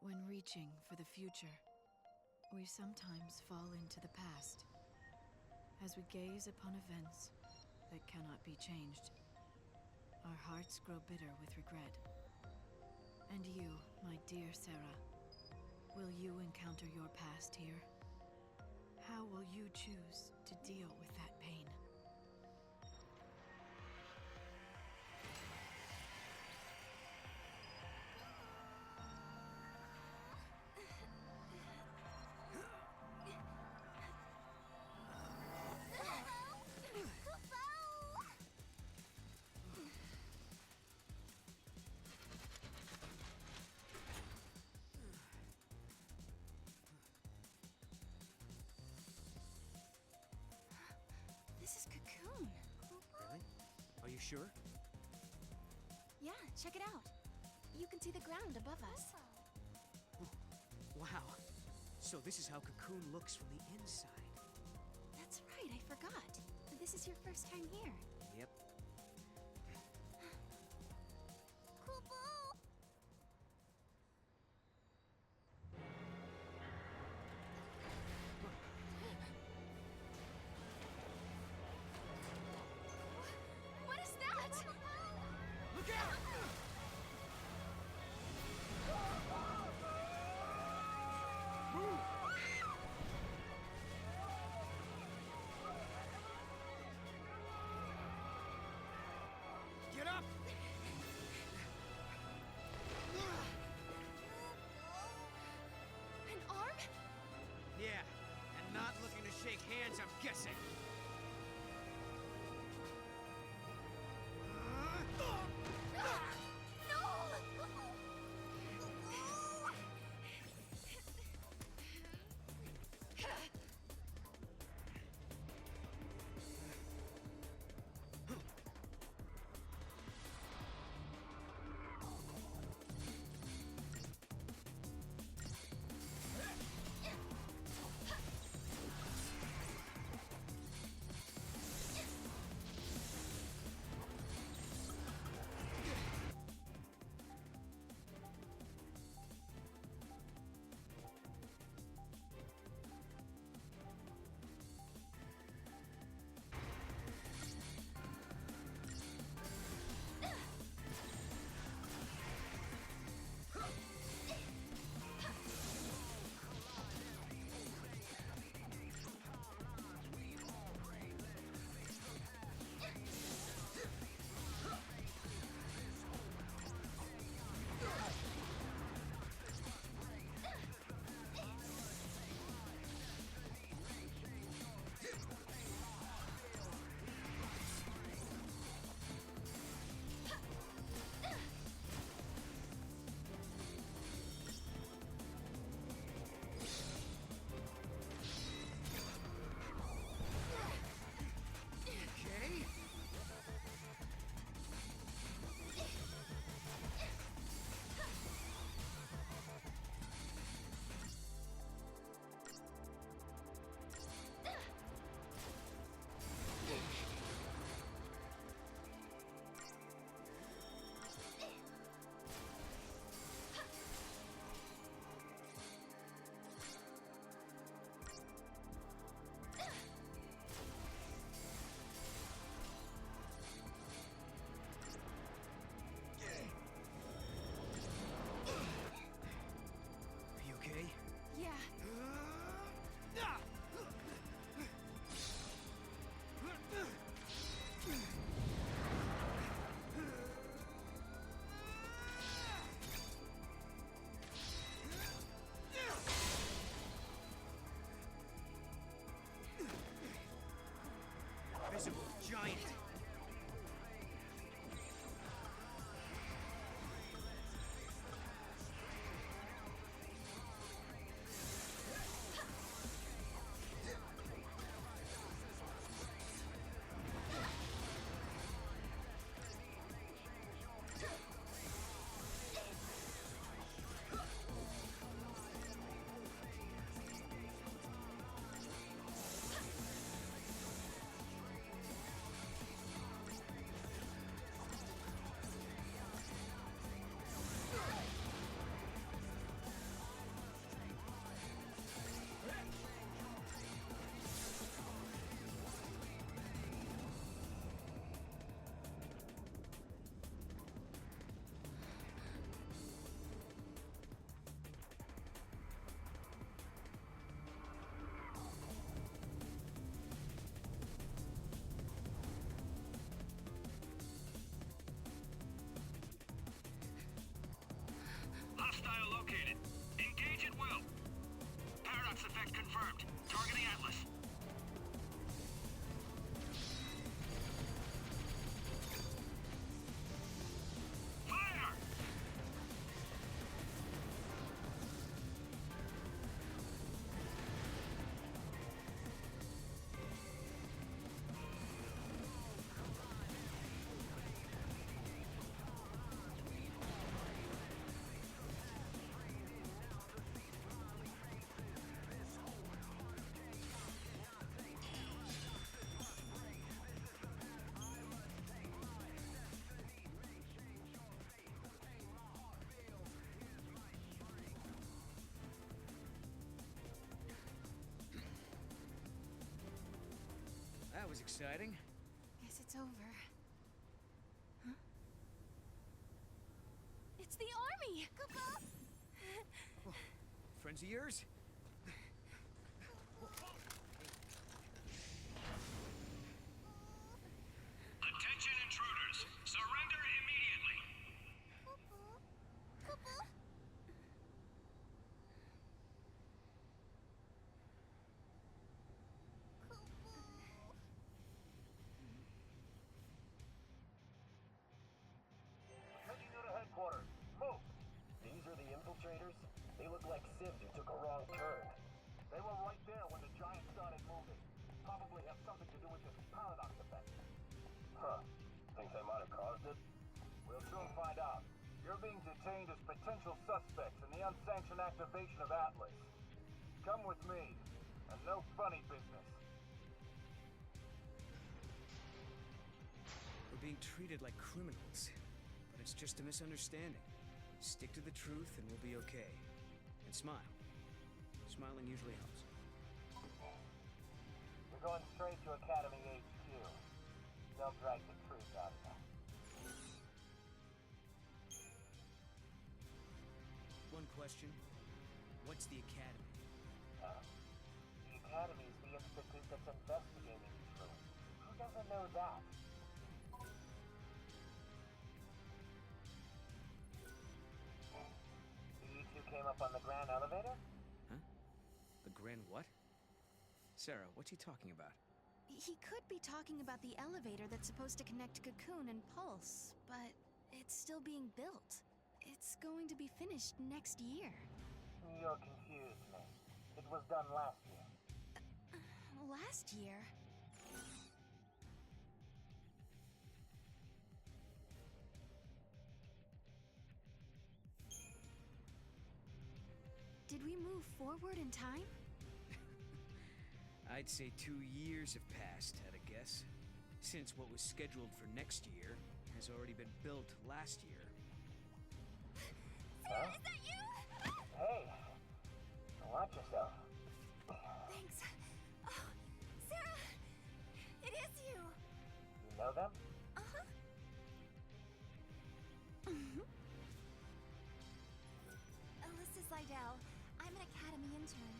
When reaching for the future, we sometimes fall into the past. As we gaze upon events that cannot be changed, our hearts grow bitter with regret. And you, my dear Serah, will you encounter your past here? How will you choose to deal with that pain? This is Cocoon. Really? Are you sure? Yeah, check it out. You can see the ground above us. Wow. So this is how Cocoon looks from the inside. That's right, I forgot. This is your first time here. Yep. What is that? Look out! Move! Get up! An arm? Yeah, and not looking to shake hands, I'm guessing. invisible giant. Hostile located. Engage at will. Paradox effect confirmed. Targeting Atlas. Fire! That was exciting. Guess it's over. Huh? It's the army! Friends of yours? Attention intruders. Surrender immediately. Heading to the headquarters. Move! These are the infiltrators? They look like Sibs who took a wrong turn. They were right there when the giant started moving. Probably have something to do with this paradox effect. Huh. Think they might have caused it? We'll soon find out. You're being detained as potential suspects in the unsanctioned activation of Atlas. Come with me, and no funny business. We're being treated like criminals. But it's just a misunderstanding. Stick to the truth and we'll be okay. And smile. Smiling usually helps. You're going straight to Academy HQ. They'll drag the truth out of them. One question. What's the Academy? The Academy is the institute that's investigating the truth. Who doesn't know that? You two came up on the Grand Elevator? Huh? The Grand what? Serah, what's he talking about? He could be talking about the elevator that's supposed to connect Cocoon and Pulse, but it's still being built. It's going to be finished next year. You're confused, miss. It was done last year. Last year? Did we move forward in time? I'd say 2 years have passed, at a guess. Since what was scheduled for next year has already been built last year. Serah, is that you? Hey! Watch yourself. Thanks. Oh, Serah! It is you! You know them? Uh-huh. Alyssa Seidel. I'm an Academy intern.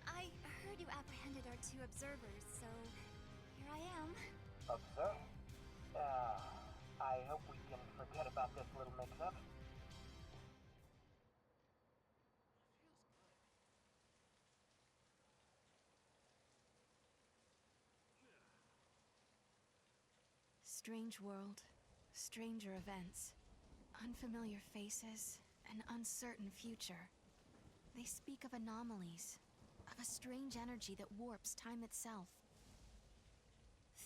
I heard you apprehended our 2 observers, so here I am. Observe? I hope we can forget about this little mix-up. strange world, stranger events, unfamiliar faces, an uncertain future. They speak of anomalies, of a strange energy that warps time itself.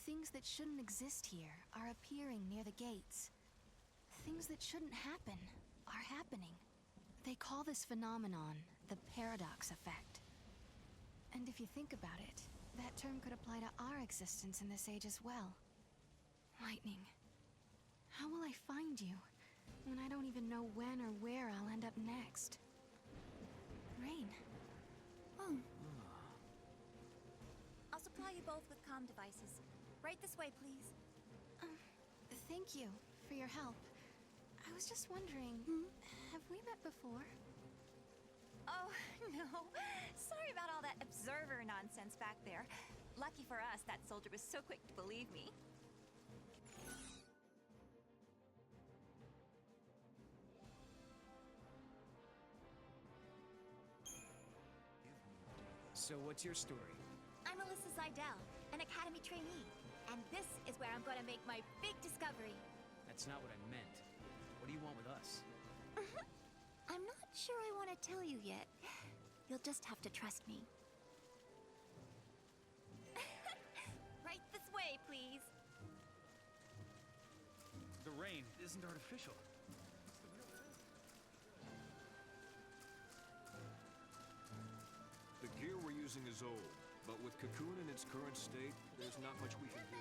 Things that shouldn't exist here are appearing near the gates. Things that shouldn't happen are happening. They call this phenomenon the paradox effect. And if you think about it, that term could apply to our existence in this age as well. Lightning, how will I find you when I don't even know when or where I'll end up next? Rain. Oh. I'll supply you both with comm devices. Right this way, please. Thank you for your help. I was just wondering, have we met before? Oh, no. Sorry about all that observer nonsense back there. Lucky for us, that soldier was so quick to believe me. So what's your story? I'm Alyssa Seidel, an academy trainee. And this is where I'm gonna make my big discovery. That's not what I meant. What do you want with us? I'm not sure I want to tell you yet. You'll just have to trust me. Right this way, please. The rain isn't artificial. The gear we're using is old, but with Cocoon in its current state, there's not much we can do.